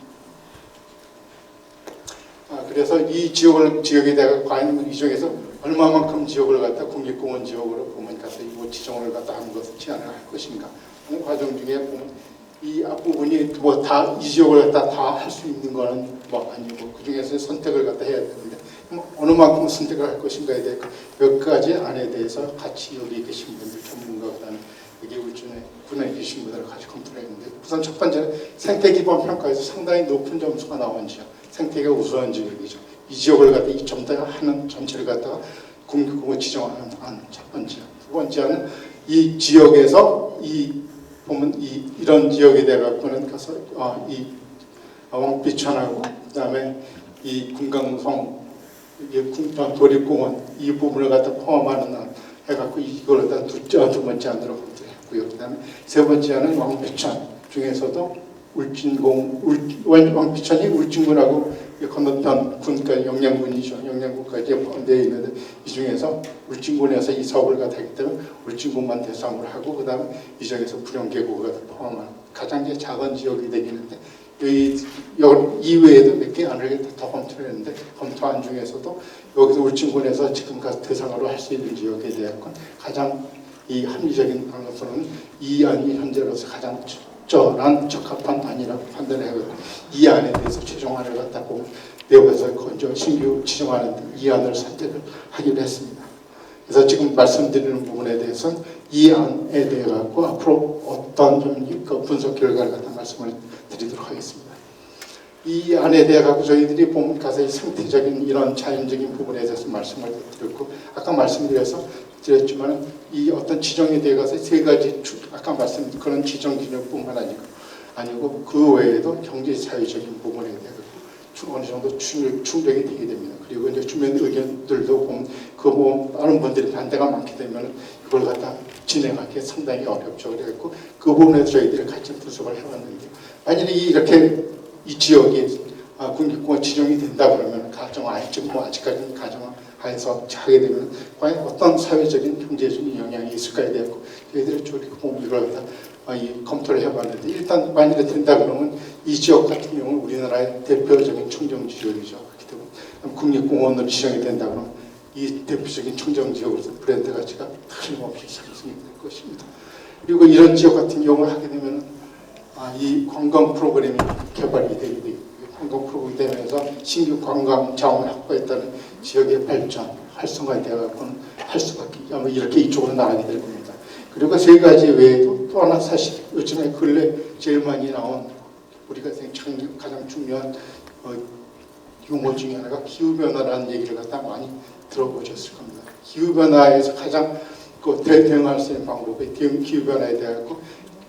그래서 이 지역에 대해 과연 이 중에서 얼마만큼 지역을 갖다 국립공원 지역으로 보면 가서 이 지정을 갖다 하는 것을 제안을 할 것인가 하는 과정 중에 보면 이 앞부분이 뭐 다 이 지역을 갖다 다 할 수 있는 거는 뭐 아니고 그 중에서 선택을 갖다 해야 되는데 어느 만큼 선택을 할 것인가에 대해 몇 가지 안에 대해서 같이 여기 계신 분들 전문가보다는 여기 군에 계신 분들을 같이 검토를 했는데 우선 첫 번째는 생태 기반 평가에서 상당히 높은 점수가 나온 지역 생태계가 우수한 지역이죠. 이 지역을 갖다 이 하는 전체를 갖다가 국립공원 지정하는 첫 번째. 두 번째는 이 지역에서 보면 이런 지역에 대해 갖고는 가서 이 왕비천하고 그다음에 이 금강송 도립공원 이 부분을 갖다 포함하는 한 해갖고 이걸 갖다 두 번째 안으로 검토했고요. 그다음에 세 번째는 왕비천 중에서도 왕비천이 울진군하고 건너편 군까지 영양군이죠. 영양군까지 포함되어 있는데 이 중에서 울진군에서 이 사업을 갖다 하기 때문에 울진군만 대상으로 하고 그 다음에 이 지역에서 불영계곡을 포함한 가장 작은 지역이 되겠는데 이외에도 몇 개 안을 더 검토를 했는데 검토한 중에서도 여기서 울진군에서 지금까지 대상으로 할 수 있는 지역에 대한 건 가장 이 합리적인 것으로는 이 안이 현재로서 가장 적합한 안이라고 판단을 하고 이 안에 대해서 최종안을 갖다 보면 내부에서 신규 지정하는 이 안을 선택을 하기로 했습니다. 그래서 지금 말씀드리는 부분에 대해서는 이 안에 대해 갖고 앞으로 어떤 좀 분석 결과를 갖다 말씀을 드리도록 하겠습니다. 이 안에 대해 갖고 저희들이 보면 가서 생태적인 이런 자연적인 부분에 대해서 말씀을 드렸고 아까 말씀드렸지만 이 어떤 지정에 대해 가서 세 가지 아까 말씀드린 그런 지정 기준뿐만 아니고 그 외에도 경제 사회적인 부분에 대해 어느 정도 충족이 되게 됩니다. 그리고 이제 주변 의견들도 보면 다른 분들이 반대가 많게 되면 그걸 갖다 진행하기 상당히 어렵죠. 그래서 그 부분에서 저희들이 같이 분석을 해왔는데 만약에 이렇게 이 지역이 국립공원 지정이 된다 그러면 아직까지는 가정하에서 하게 되면 과연 어떤 사회적인 경제적인 영향이 있을까에 대해 저희들이 이걸 갖다 검토를 해봤는데 일단 만약에 된다 그러면 이 지역 같은 경우는 우리나라의 대표적인 청정 지역이죠. 그렇기 때문에 국립공원으로 지정이 된다 그러면 이 대표적인 청정 지역으로서 브랜드 가치가 틀림없이 상승이 될 것입니다. 그리고 이런 지역 같은 경우를 하게 되면 이 관광 프로그램이 개발이 되게 되고 관광 프로그램에서 신규 관광 자원을 확보했다는 지역의 발전, 활성화에 대해서는 할 수밖에 아마 이렇게 이쪽으로 나가게 될 겁니다. 그리고 세 가지 외에도 또 하나 사실 요즘에 근래 제일 많이 나온 우리가 가장 중요한 용어 중에 하나가 기후변화라는 얘기를 갖다 많이 들어보셨을 겁니다. 기후변화에서 가장 대응할 수 있는 방법이 기후변화에 대하고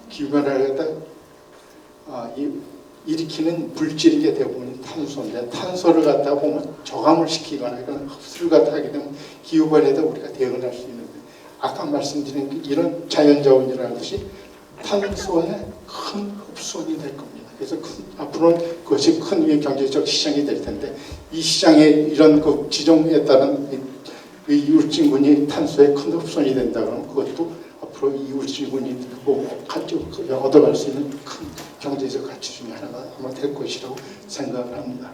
기후변화를 갖다 일으키는 물질인 게 대부분 탄소인데 탄소를 갖다 보면 저감을 시키거나 이런 흡수를 갖다 하게 되면 기후변화에다 우리가 대응을 할 수 있는데 아까 말씀드린 이런 자연자원이라는 것이 탄소의 큰 흡수원이 될 겁니다. 그래서 앞으로는 그것이 큰 경제적 시장이 될 텐데 이 시장에 이런 지정에 따른 이 울진군이 탄소의 큰 흡수원이 된다 그러면 그것도 앞으로 이 울진군이 얻어갈 수 있는 큰 경제적 가치 중에 하나가 아마 될 것이라고 생각을 합니다.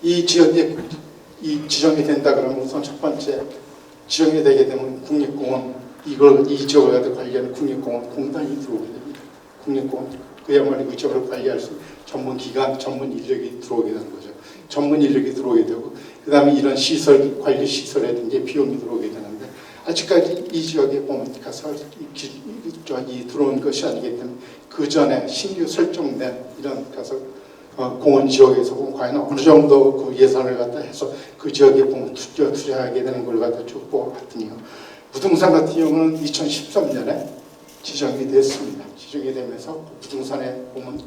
이 지역에 이 지정이 된다 그러면 우선 첫 번째 지정이 되게 되면 국립공원 이 지역을 가지고 관리하는 국립공원 공단이 들어오게 됩니다. 국립공원 그야말로 이 지역을 관리할 수 있는 전문 기관, 전문 인력이 들어오게 되는 거죠. 전문 인력이 들어오게 되고 그 다음에 이런 시설, 관리 시설이라든지 비용이 들어오게 되는데 아직까지 이 지역에 보면 가서 들어온 것이 아니기 때문에 그 전에 신규 설정된 이런 가서 공원 지역에서 보면 과연 어느 정도 그 예산을 갖다 해서 그 지역에 보면 투자하게 되는 걸 갖다 쭉 보았더니요. 부동산 같은 경우는 2013년에 지정이 됐습니다. 지정이 되면서 부동산에 보면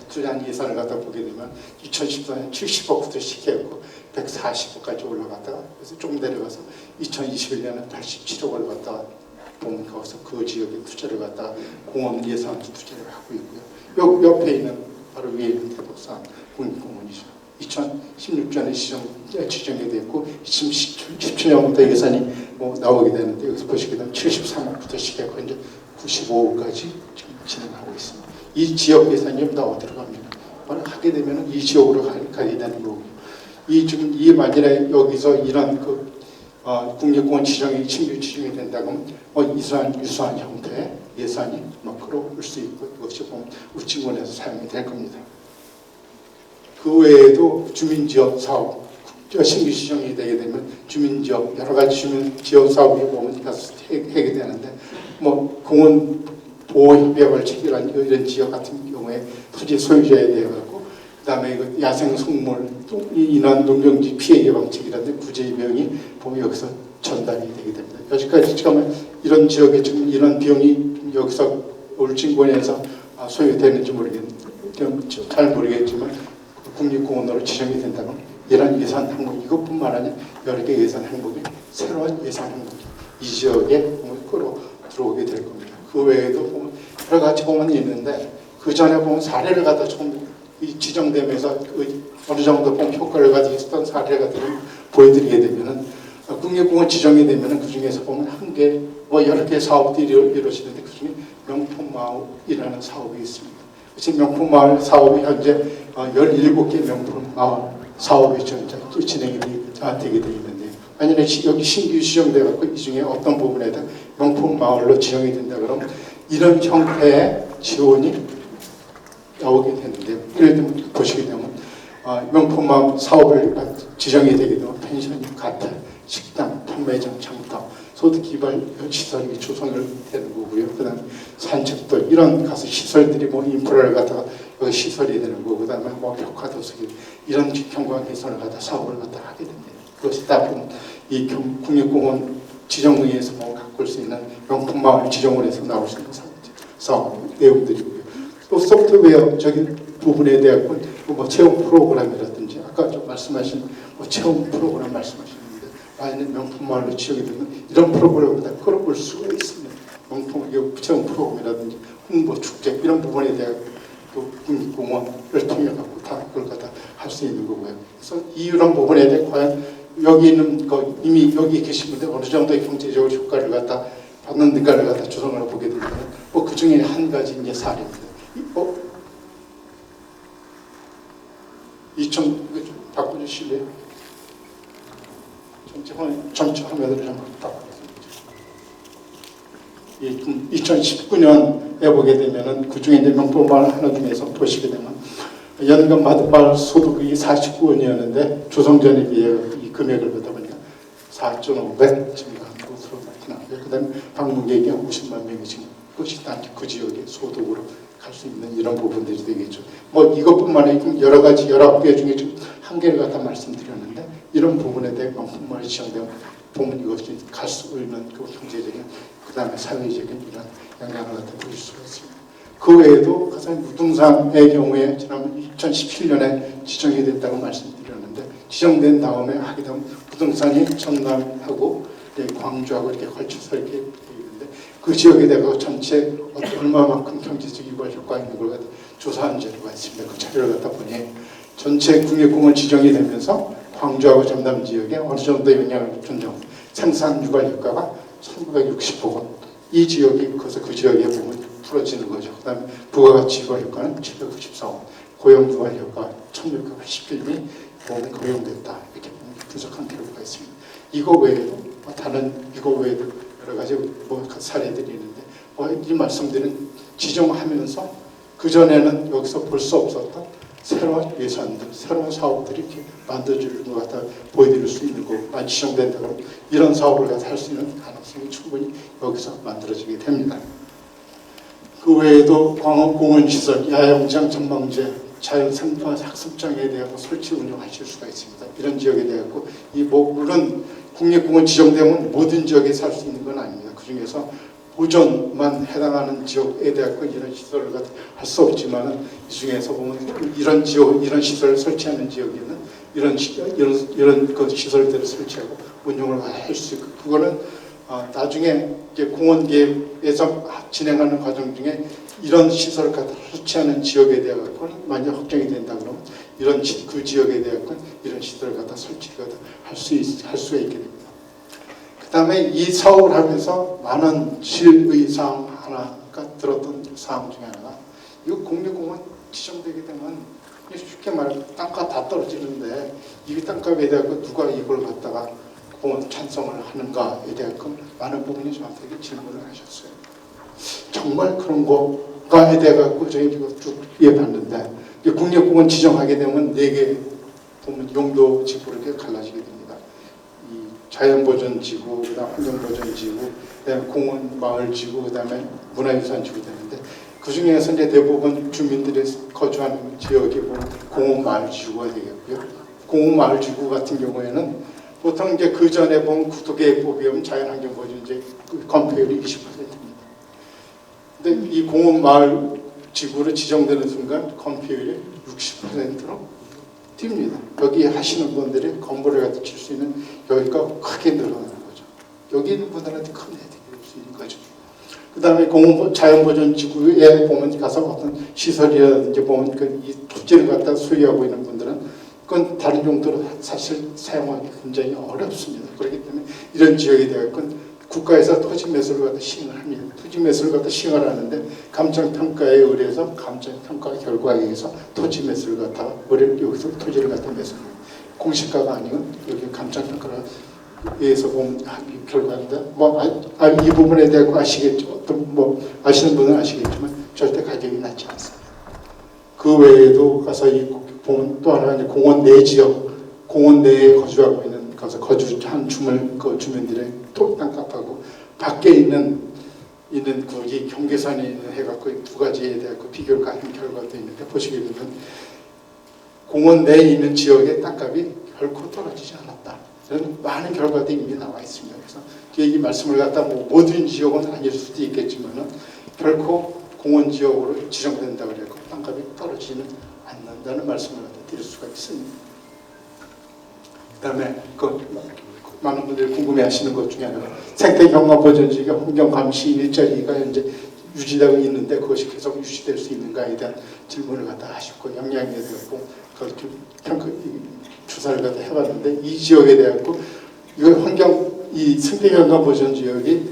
투자한 예산을 갖다 보게 되면 2014년 70억부터 시작했고 140억까지 올라갔다가 그래서 좀 내려가서 2021년에 87억을 갖다가 보면 거기서 그 지역에 투자를 갖다가 공원 예산 투자를 하고 있고요. 옆에 있는 바로 위에 있는 대덕산 국립공원이죠. 2016년에 지정이 됐고 2017년부터 예산이 나오게 되는데 여기서 보시게 되면 73억부터 시작해서 이제 95억까지 지금 진행하고 있습니다. 이 지역 예산이 다 어디로 갑니까? 하게 되면 이 지역으로 가게 되는 거고 지금 이 만일에 여기서 이런 국립공원 지정이 신규 지정이 된다면 유사한 형태의 예산이 끌어올 수 있고 이것이 보면 울진군에서 사용이 될 겁니다. 그 외에도 주민지역 사업 신규 지정이 되게 되면 주민지역 여러 가지 주민지역 사업이 보면 하게 되는데 공원 보호협약을 체결한 이런 지역 같은 경우에 토지 소유자에 대해 갖고 그다음에 야생 속물 인한 농경지 피해 예방책이라든지 구제 비용이 보면 여기서 전달이 되게 됩니다. 여기까지 지금 이런 지역에 지금 이런 비용이 여기서 울진군에서 소유되는지 잘 모르겠지만 국립공원으로 지정이 된다면 이런 예산 항목 이것뿐만 아니라 여러 개 예산 항목이 새로운 예산 항목이 이 지역에 끌어 들어오게 될 겁니다. 그 외에도 보면 여러 가지 보면 있는데 그 전에 보면 사례를 갖다 조금 지정되면서 어느 정도 보면 효과를 가지고 있었던 사례를 갖다 보여드리게 되면은 국립공원 지정이 되면은 그 중에서 보면 한 개 여러 개 사업들이 이루어지는데 그 중에 명품마을이라는 사업이 있습니다. 그래서 명품마을 사업이 현재 17개 명품마을 사업이 진행이 되게 되어 있는데 만약에 여기 신규 지정돼 갖고 이 중에 어떤 부분에다 명품마을로 지정이 된다 그러면 이런 형태의 지원이 나오게 되는데 예를 들면 보시게 되면 명품마을 사업을 지정이 되게 되면 펜션이 카텔, 식당, 판매장, 장터, 소득기반 시설이 조성을 되는 거고요. 그다음에 산책도 이런 가서 시설들이 인프라를 갖다가 여기 시설이 되는 거고 그다음에 벽화도서기 이런 경관 개선을 갖다 사업을 갖다 하게 됩니다. 그것이 다 보면 이 국립공원 지정의에서 갖고 올 수 있는 명품마을 지정을 해서 나올 수 있는 사업 내용들이고요. 또 소프트웨어 부분에 대한 채용 프로그램이라든지 아까 좀 말씀하신 채용 프로그램 말씀하셨는데 만약 명품마을로 지정이 되면 이런 프로그램을 다 끌어볼 수가 있습니다. 명품 채용 프로그램이라든지 홍보 축제 이런 부분에 대한 또 국립공원을 통해 갖고 다 그걸 갖다 할 수 있는 거고요. 그래서 이런 부분에 대해 과연 여기 있는 이미 여기 계신 분들 어느 정도의 경제적으로 효과를 갖다 받는가를 갖다 조정을 보게 되면 그 중에 한 가지 이제 사례입니다. 좀 바꿔주실래요? 전체 화면을 한번 바꿔주세요. 2019년에 보게 되면은 그 중에 이제 명품마을 하나 중에서 보시게 되면 연간 마을 소득이 49원이었는데 조성 전에 비해 이 금액을 보다 보니까 4,500 증가한 것으로 나타나고요. 그다음에 방문객이 50만 명이 지금 그것이 단지 그 지역의 소득으로 갈 수 있는 이런 부분들이 되겠죠. 뭐 이것뿐만 아니고 여러 가지 19개 중에 좀 한 개를 갖다 말씀드렸는데 이런 부분에 대해 정말 지정되면 보면 이것이 갈 수 있는 그 경제적인 그다음에 사회적인 이런 영향을 갖다 보일 수가 있습니다. 그 외에도 가장 무등산의 경우에 지난 2017년에 지정이 됐다고 말씀드렸는데 지정된 다음에 하게 되면 무등산이 전남하고 광주하고 이렇게 걸쳐서 이렇게 있는데 그 지역에 대해서 전체 얼마만큼 경제적 이권 효과가 있는 걸 갖다 조사한 자료가 있습니다. 그 자료를 갖다 보니 전체 국립공원 지정이 되면서 광주하고 전남 지역에 어느 정도 영향을 줬냐 생산 유발 효과가 1960억 원. 이 지역이 그래서 그 지역에 보면 풀어지는 거죠. 그다음에 부가가치 유발 효과는 794억 원. 고용 유발 효과 1681이 보면 고용됐다. 이렇게 분석한 결과가 있습니다. 이거 외에도 다른 이거 외에도 여러 가지 뭐 사례들이 있는데 이 말씀드린 지정하면서 그 전에는 여기서 볼 수 없었던 새로운 예산들, 새로운 사업들이 이렇게 만들어지는 것 같아 보여드릴 수 있는 거만 지정된다고 이런 사업을 가서 할 수 있는 가능성이 충분히 여기서 만들어지게 됩니다. 그 외에도 공원시설, 야영장, 전망제, 자연생態 학습장에 대하여 설치 운영하실 수가 있습니다. 이런 지역에 대하여 물론 국립공원 지정되면 모든 지역에 살 수 있는 건 아닙니다. 그 중에서 보전만 해당하는 지역에 대하여 이런 시설을 할 수 없지만 이 중에서 보면 이런 지역, 이런 시설을 설치하는 지역에는 이런 그 시설들을 설치하고 운영을 할 수 있고 그거는 나중에 이제 공원 계획에서 진행하는 과정 중에 이런 시설을 갖다 설치하는 지역에 대해 만약 확정이 된다 그러면 그 지역에 대해 이런 시설을 갖다 설치가 할 수가 있게 됩니다. 그다음에 이 사업을 하면서 많은 질의 사항 하나가 들었던 사항 중에 하나가 이거 국립공원 지정되게 되면 쉽게 말하면 땅값 다 떨어지는데 이 땅값에 대하여 누가 이걸 갖다가 공원 찬성을 하는가에 대한 많은 부분이 저한테 질문을 하셨어요. 정말 그런 거가에 대해 갖고 저희 쭉 봤는데 국립공원 지정하게 되면 4개 보면 용도 지구로 이렇게 갈라지게 됩니다. 이 자연보전지구, 그다음 환경보전지구, 그다음에 공원마을지구, 그다음에 문화유산지구 되는데 그 중에서 이제 대부분 주민들이 거주하는 지역이 보면 공원마을지구가 되겠고요. 공원마을지구 같은 경우에는 보통 이제 그 전에 보면 구도계획법에 보면 자연환경보전 이제 건폐율이 20%입니다. 근데 이 공원마을 지구로 지정되는 순간 건폐율이 60%로 뜁니다. 여기 하시는 분들이 건물을 갖다 칠 수 있는 여기가 크게 늘어나는 거죠. 여기 있는 분들한테 큰 혜택이 될 수 있는 거죠. 그 다음에 자연보전지구에 보면 가서 어떤 시설이라든지 보면 이 토지를 갖다 소유하고 있는 분들은 그건 다른 용도로 사실 사용하기 굉장히 어렵습니다. 그렇기 때문에 이런 지역에 대한 국가에서 토지 매수를 갖다 시행을 합니다. 토지 매수를 갖다 시행을 하는데 감정평가에 의해서 감정평가 결과에 의해서 토지 매수를 갖다가 여기서 토지를 갖다 매수를 합니다. 공시가가 아니고 여기 감정평가에 의해서 본 결과인데 이 부분에 대해 아시겠죠? 어떤 아시는 분은 아시겠지만 절대 가격이 낮지 않습니다. 그 외에도 가서 보면 또 하나 이제 공원 내 지역, 공원 내에 거주하고 있는 가서 거주한 주민들의 땅값하고 밖에 있는 이 경계선에 있는 해갖고 두 가지에 대한 비교를 가진 결과도 있는데 보시게 되면 공원 내에 있는 지역의 땅값이 결코 떨어지지 않았다. 이런 많은 결과들이 이미 나와 있습니다. 그래서 이 말씀을 갖다 모든 지역은 아닐 수도 있겠지만은 결코 공원 지역으로 지정된다 그래서 땅값이 떨어지는 않는다는 말씀을 드릴 수가 있습니다. 그다음에 많은 분들이 궁금해하시는 것 중에 하나가 생태경관보전지가 환경감시 일자리가 현재 유지되고 있는데 그것이 계속 유지될 수 있는가에 대한 질문을 갖다 하시고 영향에 대해서 조사를 갖다 해봤는데 이 지역에 대하고 이거 이 생태경관보전지역이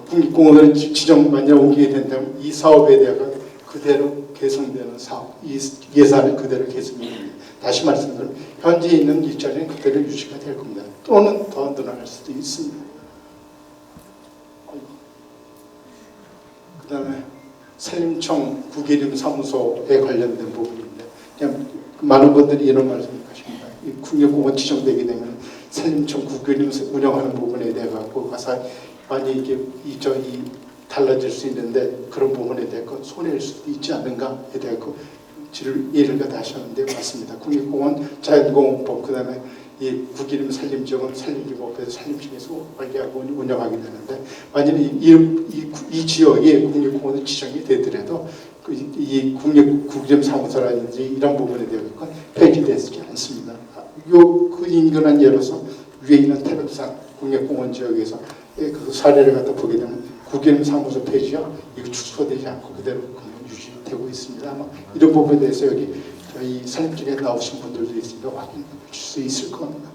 국립공원을 지정 만약 옮기게 된다면 이 사업에 대한 그대로 개선되는 사업, 이 예산은 그대로 개선이 됩니다. 다시 말씀드리면 현재 있는 일자리는 그대로 유지가 될 겁니다. 또는 더 늘어날 수도 있습니다. 그 다음에 산림청 구기림 사무소에 관련된 부분인데 그냥 많은 분들이 이런 말씀을 하십니다. 이 국립공원 지정되게 되면 산림청 국유림 운영하는 부분에 대해 갖고 가서 많이 이게 이 달라질 수 있는데 그런 부분에 대해 손해일 수도 있지 않는가에 대해 예를 들어 하셨는데 맞습니다. 국립공원 자연공원법 그다음에 이 국유림 산림청은 산림기법에서 산림청에서 관리하고 운영하게 되는데 만약에 이 지역에 국립공원이 지정이 되더라도 이 국유림 사무소라든지 이런 부분에 대해서 폐지되지 않습니다. 그 인근한 예로서 위에 있는 태백산 국립공원 지역에서 그 사례를 갖다 보게 되면 국유림 사무소 폐지와 이거 축소되지 않고 그대로 유지되고 있습니다. 아마 이런 부분에 대해서 여기 저희 산림청에 나오신 분들도 있으니까 확인해 줄 수 있을 겁니다.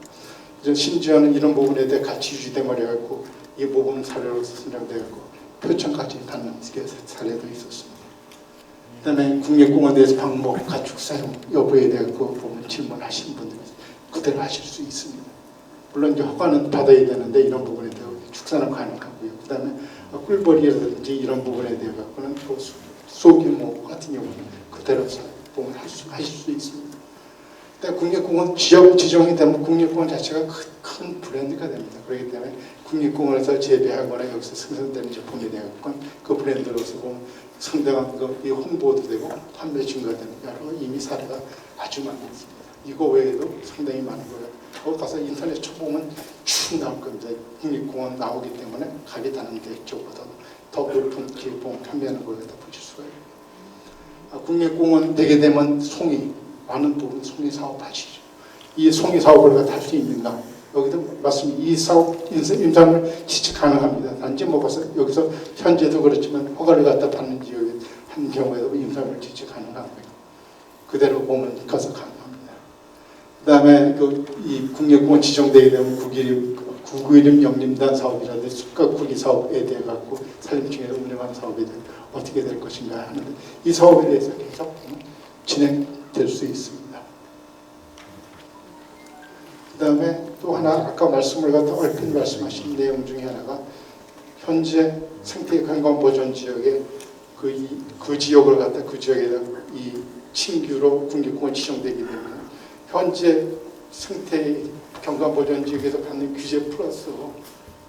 심지어는 이런 부분에 대해 같이 유지돼 버려갖고 이 부분 사례로 선정되었고 표창까지 받는 사례도 있었습니다. 그다음에 국립공원에 대해서 방목, 가축 사용 여부에 대해 그 부분 질문하신 분들이 그대로 하실 수 있습니다. 물론 이제 허가는 받아야 되는데 이런 부분에 대해 축사는 가능하고요. 그다음에 꿀벌이라든지 이런 부분에 대해 갖고는 또 소규모 같은 경우는 그대로 보면 하실 수 있습니다. 근데 국립공원 지역 지정이 되면 국립공원 자체가 큰 브랜드가 됩니다. 그렇기 때문에 국립공원에서 재배하거나 여기서 생산되는 제품에 대한 그 브랜드로서 보면 상당한 이 홍보도 되고 판매 증가되는 여러 이미 사례가 아주 많습니다. 이거 외에도 상당히 많은 거예요. 거기 가서 인터넷 쳐보면 쭉 나올 겁니다. 국립공원 나오기 때문에 가게 다는 데 쪽보다 더 높은 기획보험 판매하는 걸 갖다 보실 수가 있어요. 국립공원 되게 되면 송이 많은 부분 송이 사업 하시죠. 이 송이 사업을 갖다 할 수 있는가? 여기도 맞습니다. 이 사업 임상을 지적 가능합니다. 단지 먹어서 여기서 현재도 그렇지만 허가를 갖다 받는 지역에 한 경우에도 임상을 지적 가능하고요. 그대로 보면 가서 가능합니다. 그다음에 이 국립공원 지정되게 되면 국유림 영림단 사업이라든지 숲가꾸기 사업에 대해 갖고 산림청에서 운영하는 사업에 대해 어떻게 될 것인가 하는데 이 사업에 대해서 계속 진행될 수 있습니다. 그다음에 또 하나 아까 말씀을 갖다 얼핏 말씀하신 내용 중에 하나가 현재 생태관광 보존 지역에 그 지역을 갖다 그 지역에다 이 신규로 국립공원 지정되게 되면 현재 생태 경관 보존 지역에서 받는 규제 플러스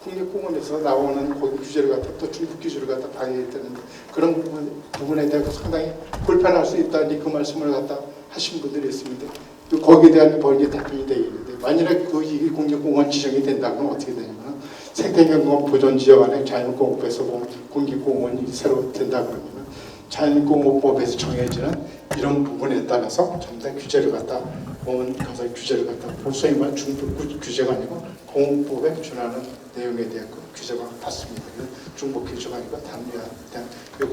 국립공원에서 나오는 거기 규제를 갖다 또 중국 규제를 갖다 봐야 되는데 그런 부분에 대해서 상당히 불편할 수 있다니 그 말씀을 갖다 하신 분들이 있습니다. 또 거기에 대한 벌기 답변이 되어 있는데 만일에 그 국립공원 지정이 된다면 어떻게 되냐면 생태경관 보존 지역 안에 자연공업법에서 보면 국립공원이 새로 된다 그러면 자연공업법에서 정해지는 이런 부분에 따라서 전부 다 규제를 갖다 보면 가서 규제를 갖다 소위 말하는 중복 규제가 아니고 공업법에 준하는 내용에 대한 규제가 받습니다. 중복 규제가 아니고 단위한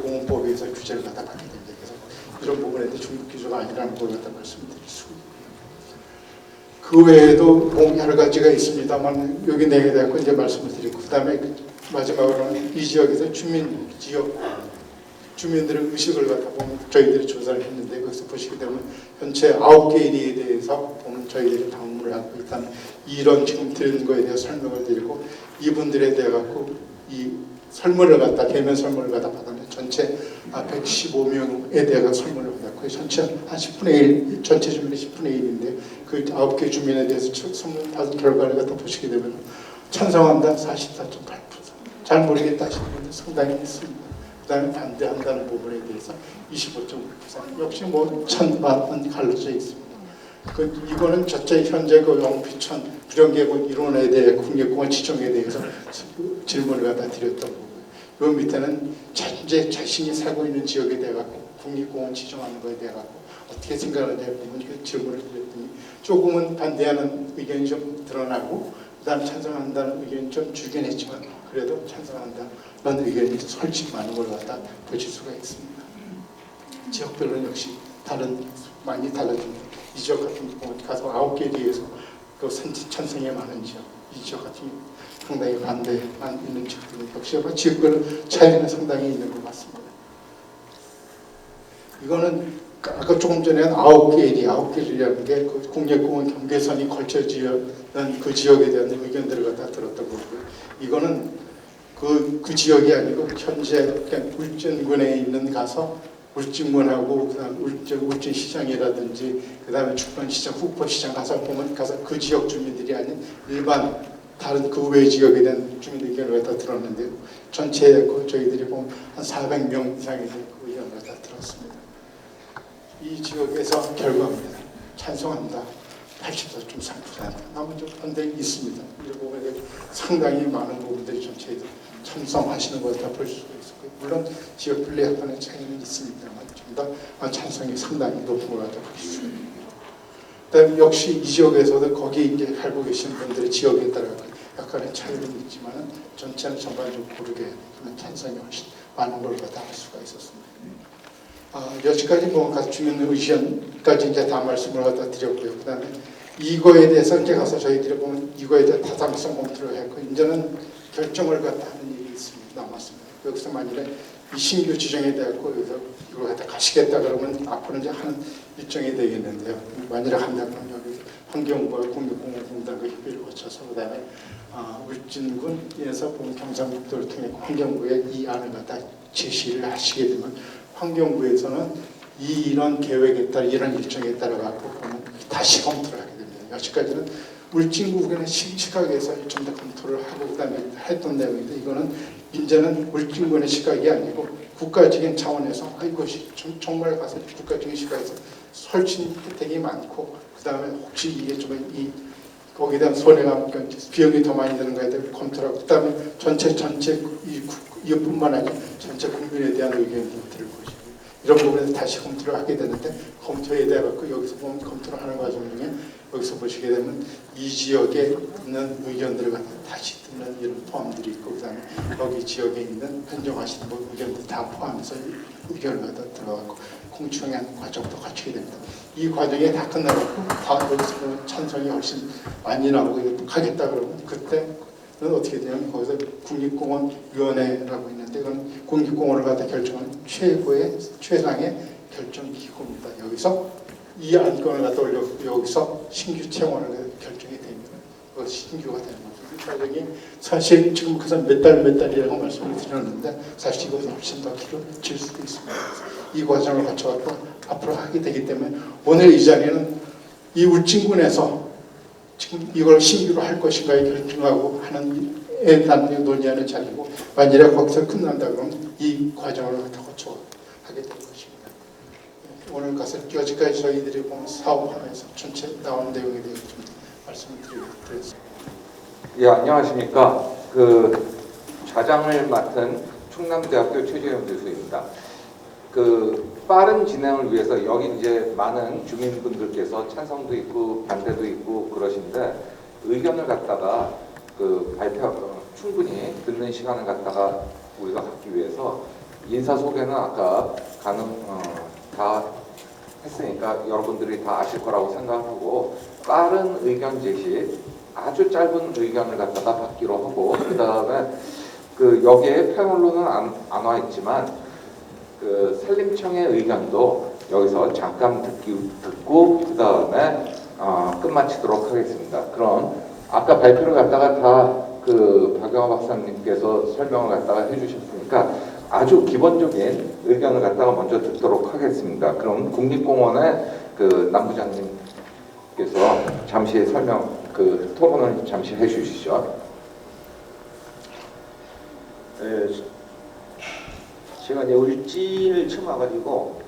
공업법에서 규제를 갖다 받게 됩니다. 그래서 이런 부분에 대해 중복 규제가 아니라는 걸 갖다 말씀드릴 수 있습니다. 그 외에도 여러 가지가 있습니다만 여기 내용에 대한 건 이제 말씀을 드리고 그다음에 마지막으로는 이 지역에서 주민들의 의식을 갖다 보면 저희들이 조사를 했는데 거기서 보시게 되면 현재 9개 일에 대해서 보면 저희들이 방문을 하고 일단 이런 지금 드리는 거에 대해서 설명을 드리고 이분들에 대해 갖고 이 설문을 갖다 대면 설문을 갖다 받았는데 전체 115명에 대해서 설문을 받았고요. 전체 한 10분의 1 전체 주민의 10분의 1인데 그 9개 주민에 대해서 설문 받은 결과를 갖다 보시게 되면 찬성한다 44.8%, 잘 모르겠다 하시는 분들 상당히 있습니다. 그다음에 반대한다는 부분에 대해서 25.9%, 역시 천반은 갈라져 있습니다. 이거는 저쪽 현재 영피천 부정계획 이론에 대해 국립공원 지정에 대해서 질문을 갖다 드렸던 거고요. 요 밑에는 현재 자신이 살고 있는 지역에 대해 갖고 국립공원 지정하는 거에 대해 갖고 어떻게 생각하느냐에 보면 질문을 드렸더니 조금은 반대하는 의견이 좀 드러나고 그다음 찬성한다는 의견이 좀 줄긴 했지만 그래도 찬성한다는 의견이 솔직히 많은 걸 갖다 보실 수가 있습니다. 지역별로는 역시 많이 달라집니다. 이 지역 같은 경우 가서 9개 리에서 그 찬성이 많은 지역, 이 지역 같은 경우 상당히 반대만 있는 지역들은 역시 아마 지역별 차이는 상당히 있는 것 같습니다. 이거는 아까 조금 전에 9개 리라는 게 그 국립공원 경계선이 걸쳐지는 그 지역에 대한 의견들을 갖다 들었던 거고요. 이거는 그 지역이 아니고 현재 그냥 울진군에 있는 가서 울진군하고 그다음 울진 시장이라든지 그다음에 축번시장, 후포시장 가서 보면 가서 그 지역 주민들이 아닌 일반 다른 그 외 지역에 대한 주민 의견을 다 들었는데요. 전체 그 저희들이 보면 한 400명 이상의 그 의견을 다 들었습니다. 이 지역에서 결과입니다. 찬성합니다. 84.3%. 나머지 반대 있습니다. 이런 부분에 상당히 많은 부분들이 전체에 찬성하시는 것을 다 볼 수가 있었고요. 물론 지역별로 약간의 차이는 있습니다만 전부 다 찬성이 상당히 높은 것 같다 볼 수 있습니다. 그다음에 역시 이 지역에서도 거기 이제 살고 계신 분들의 지역에 따라 약간의 차이는 있지만 전체는 전반적으로 고르게 찬성이 훨씬 많은 걸 갖다 알 수가 있었습니다. 여기까지 뭐 주민 의견까지 이제 다 말씀을 갖다 드렸고요. 그다음에 이거에 대해서 이제 가서 저희들이 보면 이거에 대해 타당성 검토를 했고 이제는 결정을 갖다 하는 일이 있습니다. 남았습니다. 여기서 만일에 이 신규 지정에 대해서 여기서 이걸 갖다 가시겠다 그러면 앞으로 이제 하는 일정이 되겠는데요. 만일에 한다면 여기 환경부와 국립공원공단과 협의를 거쳐서 그다음에 울진군에서 본 경상북도를 통해 환경부에 이 안을 갖다 제시를 하시게 되면 환경부에서는 이런 계획에 따라 이런 일정에 따라 갖고 보면 다시 검토를 하게 됩니다. 여기까지는 울진군의 시각에서 좀 더 검토를 하고 그다음에 했던 내용인데 이거는 이제는 울진군의 시각이 아니고 국가적인 차원에서 이것이 정말 가서 국가적인 시각에서 설치 혜택이 많고 그다음에 혹시 이게 좀 거기에 대한 손해가 비용이 더 많이 드는 거에 대해 검토를 하고 그다음에 전체 이뿐만 아니라 전체 국민에 대한 의견도 들을 것이고 이런 부분에서 다시 검토를 하게 되는데 검토에 대해 갖고 여기서 보면 검토를 하는 과정 중에 여기서 보시게 되면 이 지역에 있는 의견들을 갖다 다시 듣는 이런 포함들이 있고 그다음에 여기 지역에 있는 변정하시는 의견들 다 포함해서 의견을 갖다 들어가고 공청회 과정도 갖추게 됩니다. 이 과정이 다 끝나고 다 여기서 보면 찬성이 훨씬 많이 나오고 하겠다 그러면 그때는 어떻게 되냐면 거기서 국립공원위원회라고 있는데 이건 국립공원을 갖다 결정한 최상의 결정 기구입니다. 여기서 이 안건을 갖다 올렸고 여기서 신규 채원을 결정이 되면 신규가 되는 거죠. 이 과정이 사실 지금 그래서 몇 달이라고 말씀을 드렸는데 사실 이것은 훨씬 더 길어질 수도 있습니다. 이 과정을 거쳐갖고 앞으로 하게 되기 때문에 오늘 이 자리는 이 울진군에서 지금 이걸 신규로 할 것인가에 결정하고 하는 애단을 논의하는 자리고 만일에 거기서 끝난다 그러면 이 과정을 거쳐 하게 될 것입니다. 오늘 가서 여기까지 저희들이 보면 사업하면서 전체 나온 내용에 대해서 좀 말씀을 드리겠습니다. 예, 안녕하십니까. 그 좌장을 맡은 충남대학교 최재현 교수입니다. 그 빠른 진행을 위해서 여기 이제 많은 주민분들께서 찬성도 있고 반대도 있고 그러신데 의견을 갖다가 그 충분히 듣는 시간을 갖다가 우리가 갖기 위해서 인사 소개는 아까 다 했으니까 여러분들이 다 아실 거라고 생각하고 빠른 의견 제시, 아주 짧은 의견을 갖다가 받기로 하고 그 다음에 그 여기에 패널로는 안 와 있지만 그 산림청의 의견도 여기서 잠깐 듣고 그 다음에 끝마치도록 하겠습니다. 그럼 아까 발표를 갖다가 다 그 박영하 박사님께서 설명을 갖다가 해주셨으니까 아주 기본적인 의견을 갖다가 먼저 듣도록 하겠습니다. 그럼 국립공원의 그 남부장님께서 잠시 토론을 잠시 해주시죠. 네, 제가 이제 울진을 처음 와가지고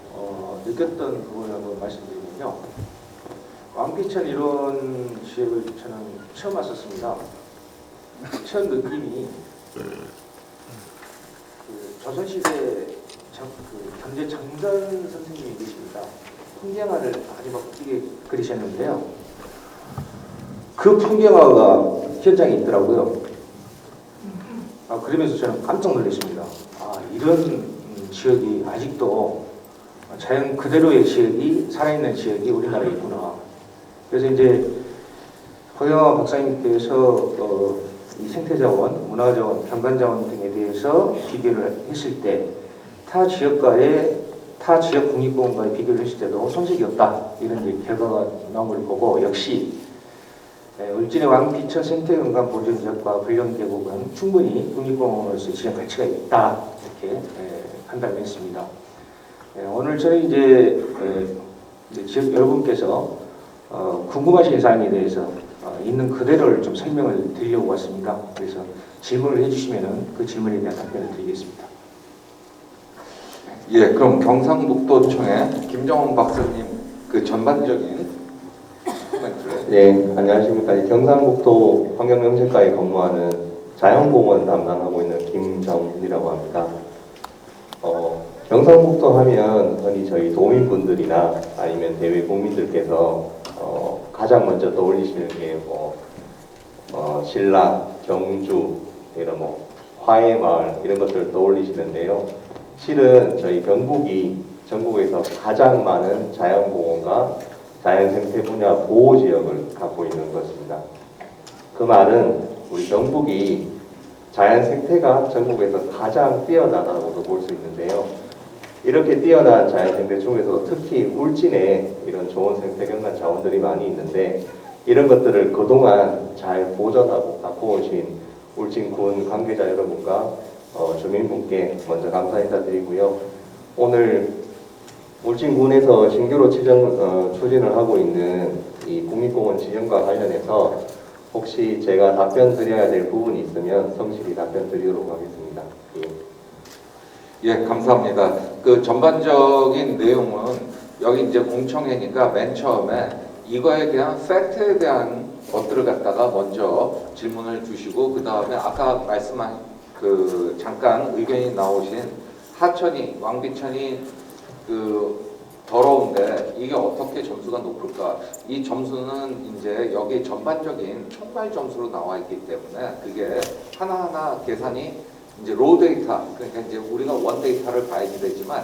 느꼈던 부분을 한번 말씀드리면요. 왕피천 이런 지역을 저는 처음 왔었습니다. 처음 느낌이 그 조선시대 경제 정전 선생님이 계십니다. 풍경화를 아주 멋지게 그리셨는데요. 그 풍경화가 현장에 있더라고요. 그러면서 저는 깜짝 놀랐습니다. 이런 지역이 아직도 자연 그대로의 지역이 살아있는 지역이 우리나라에 있구나. 그래서 이제 박영하 박사님께서 이 생태자원, 문화자원, 경관자원 등에 대해서 비교를 했을 때 타 지역 국립공원과의 비교를 했을 때도 손색이 없다 이런 결과가 나온 걸 보고 역시 울진의 왕피천 생태경관 보존지역과 오늘 저희 이제 지역 여러분께서 궁금하신 사항에 대해서 있는 그대로를 좀 설명을 드리려고 왔습니다. 그래서 질문을 해주시면은 그 질문에 대한 답변을 드리겠습니다. 예, 그럼 경상북도청의 김정원 박사님 그 전반적인 코멘트를. 네, 안녕하십니까. 경상북도 환경정책과에 근무하는 자연공원 담당하고 있는 김정훈이라고 합니다. 경상북도 하면 흔히 저희 도민분들이나 아니면 대외 국민들께서 가장 먼저 떠올리시는 게 신라, 경주, 이런 화해마을 이런 것들을 떠올리시는데요. 실은 저희 경북이 전국에서 가장 많은 자연공원과 자연생태 분야 보호지역을 갖고 있는 것입니다. 그 말은 우리 경북이 자연생태가 전국에서 가장 뛰어나다고도 볼 수 있는데요. 이렇게 뛰어난 자연생태 중에서 특히 울진에 이런 좋은 생태경관 자원들이 많이 있는데 이런 것들을 그동안 잘 보존하고 갖고 오신 울진군 관계자 여러분과 주민분께 먼저 감사 인사드리고요. 오늘 울진군에서 신규로 추진을 하고 있는 이 국립공원 지정과 관련해서 혹시 제가 답변 드려야 될 부분이 있으면 성실히 답변 드리도록 하겠습니다. 예, 감사합니다. 그 전반적인 내용은 여기 이제 공청회니까 맨 처음에 이거에 대한 팩트에 대한 것들을 갖다가 먼저 질문을 주시고 그 다음에 아까 말씀한 그 잠깐 의견이 나오신 하천이 왕비천이 그 더러운데 이게 어떻게 점수가 높을까? 이 점수는 이제 여기 전반적인 총괄 점수로 나와 있기 때문에 그게 하나하나 계산이 이제 로 데이터, 그러니까 이제 우리가 원 데이터를 봐야지 되지만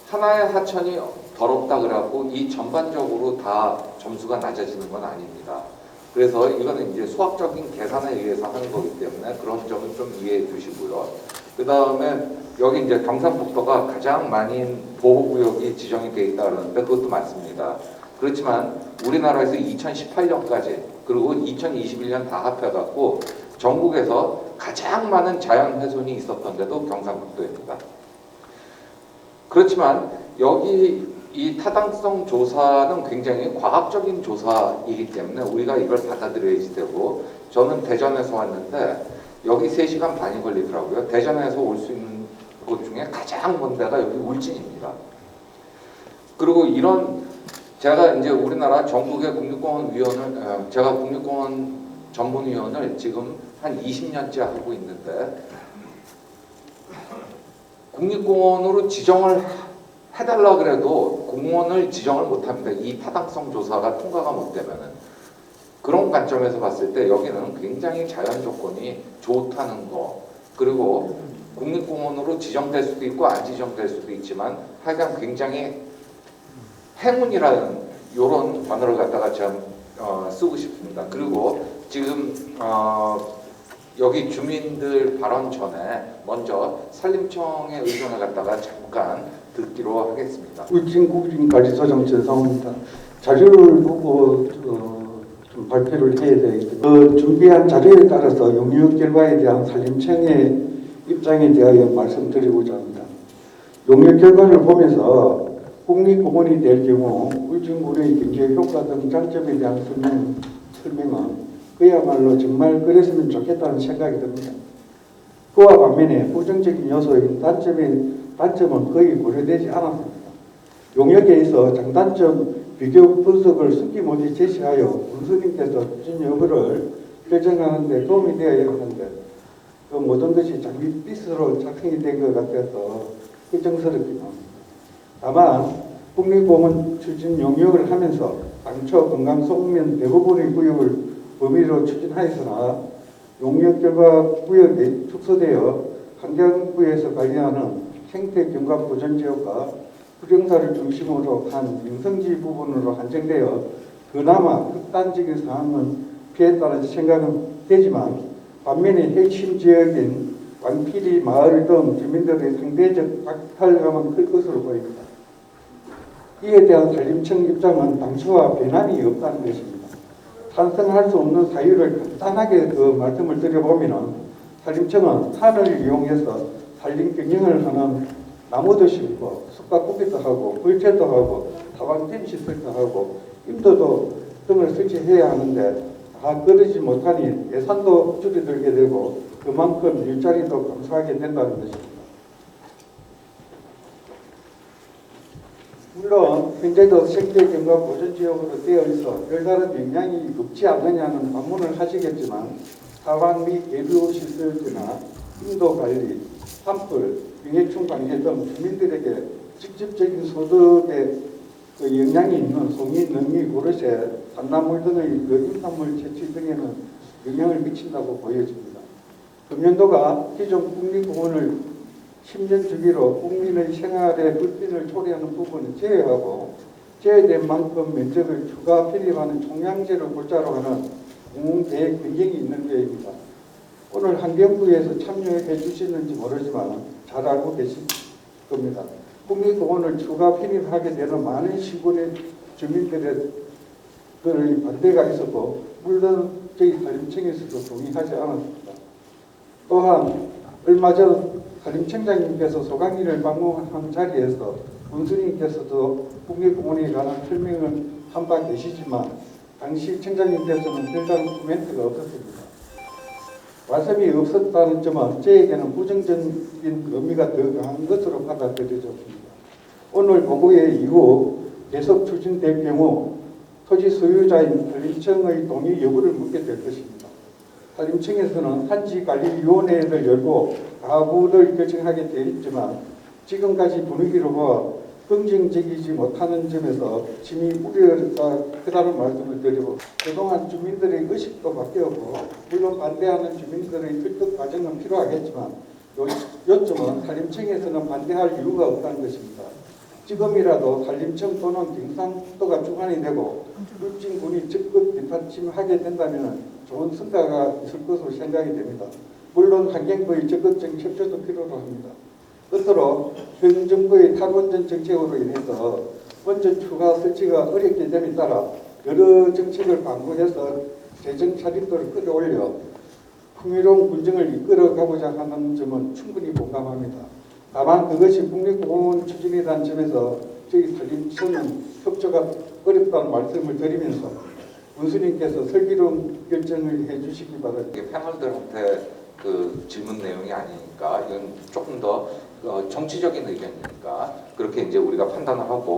하나의 하천이 더럽다 그래갖고 이 전반적으로 다 점수가 낮아지는 건 아닙니다. 그래서 이거는 이제 수학적인 계산에 의해서 하는 거기 때문에 그런 점은 좀 이해해 주시고요. 그 다음에 여기 이제 경상북도가 가장 많은 보호구역이 지정이 되어 있다 그러는데 그것도 맞습니다. 그렇지만 우리나라에서 2018년까지 그리고 2021년 다 합해갖고 전국에서 가장 많은 자연훼손이 있었던 데도 경상북도입니다. 그렇지만 여기 이 타당성 조사는 굉장히 과학적인 조사이기 때문에 우리가 이걸 받아들여야지 되고 저는 대전에서 왔는데 여기 3시간 반이 걸리더라고요. 대전에서 올 수 있는 곳 중에 가장 먼 데가 여기 울진입니다. 그리고 이런 제가 이제 우리나라 전국의 국립공원 위원을 제가 국립공원 전문위원을 지금 한 20년째 하고 있는데 국립공원으로 지정을 해달라 그래도 공원을 지정을 못합니다. 이 타당성 조사가 통과가 못 되면은. 그런 관점에서 봤을 때 여기는 굉장히 자연 조건이 좋다는 거 그리고 국립공원으로 지정될 수도 있고 안 지정될 수도 있지만 하여간 굉장히 행운이라는 이런 단어를 갖다가 좀 쓰고 싶습니다. 그리고 지금 여기 주민들 발언 전에 먼저 산림청의 의견을 갖다가 잠깐 듣기로 하겠습니다. 울진국진관리소 정천성입니다. 자료를 보고 좀 발표를 해야 되겠습니다. 그 준비한 자료에 따라서 용역 결과에 대한 산림청의 입장에 대하여 말씀드리고자 합니다. 용역 결과를 보면서 국립공원이 될 경우 울진군의 경제 효과 등 장점에 대한 설명은 그야말로 정말 그랬으면 좋겠다는 생각이 듭니다. 그와 반면에 부정적인 요소인 단점은 거의 고려되지 않았습니다. 용역에 있어 장단점 비교 분석을 숨김없이 제시하여 군수님께서 추진 여부를 결정하는 데 도움이 되어야 하는데 그 모든 것이 장밋빛으로 작성이 된 것 같아서 걱정스럽기도 합니다. 다만 국립공원 추진 용역을 하면서 당초 건강송면 대부분의 구역을 범위로 추진하였으나 용역 결과 구역이 축소되어 환경부에서 관리하는 생태경관 보존지역과 구정사를 중심으로 한 명성지 부분으로 한정되어 그나마 극단적인 상황은 피했다는 생각은 되지만 반면에 핵심 지역인 왕피리 마을 등 주민들의 상대적 박탈감은 클 것으로 보입니다. 이에 대한 산림청 입장은 당초와 변함이 없다는 것입니다. 찬성할 수 없는 사유를 간단하게 말씀을 드려보면 산림청은 산을 이용해서 산림 경영을 하는 나무도 심고 숲가꾸기도 하고 불채도 하고 타방댐 시설도 하고 인도도 등을 설치해야 하는데 다 그러지 못하니 예산도 줄어들게 되고 그만큼 일자리도 감소하게 된다는 것입니다. 물론 현재도 생태경과 보존지역으로 되어 있어 별다른 영향이 없지 않느냐는 반문을 하시겠지만 사방 및 예비호 시설이나 인도 관리, 산불, 병해충 방해 등 주민들에게 직접적인 소득에 그 영향이 있는 송이, 능이, 고르쇠, 산나물 등의 그 임산물 채취 등에는 영향을 미친다고 보여집니다. 금년도가 기존 국립공원을 10년 주기로 국민의 생활에 불편을 초래하는 부분을 제외하고 제외된 만큼 면적을 추가 편입하는 총량제를 골자로 하는 공공계획 변경이 있는 계획입니다. 오늘 환경부에서 참여해 주시는지 모르지만 잘 알고 계실 겁니다. 국립공원을 추가 편입하게 되는 많은 시군의 주민들의 반대가 있었고 물론 저희 산림청에서도 동의하지 않았습니다. 또한 얼마 전 산림청장님께서 소강리를 방문한 자리에서 군수님께서도 국립공원에 관한 설명을 한 바 계시지만 당시 청장님께서는 별다른 코멘트가 없었습니다. 말씀이 없었다는 점은 저에게는 부정적인 의미가 더 강한 것으로 받아들여졌습니다. 오늘 보고회 이후 계속 추진될 경우 토지 소유자인 산림청의 동의 여부를 묻게 될 것입니다. 산림청에서는 한지관리위원회를 열고 가부를 결정하게 되어 있지만 지금까지 분위기로 봐 긍정적이지 못하는 점에서 심히 우려가 크다는 말씀을 드리고 그동안 주민들의 의식도 바뀌었고 물론 반대하는 주민들의 설득 과정은 필요하겠지만 요점은 산림청에서는 반대할 이유가 없다는 것입니다. 지금이라도 산림청 또는 경상도가 주관이 되고 울진군이 적극 뒷받침하게 된다면 좋은 성과가 있을 것으로 생각이 됩니다. 물론 환경부의 적극적인 협조도 필요로 합니다. 끝으로 현 정부의 탈원전 정책으로 인해서 원전 추가 설치가 어렵게 됨에 따라 여러 정책을 강구해서 재정 차림도를 끌어올려 풍요로운 군정을 이끌어가고자 하는 점은 충분히 공감합니다. 다만 그것이 국립공원 추진이라는 점에서 저희 산림청은 협조가 어렵다는 말씀을 드리면서 군수님께서 슬기로운 결정을 해주시기 바랍니다. 이게 패널들한테 그 질문 내용이 아니니까 이건 조금 더 정치적인 의견이니까 그렇게 이제 우리가 판단을 하고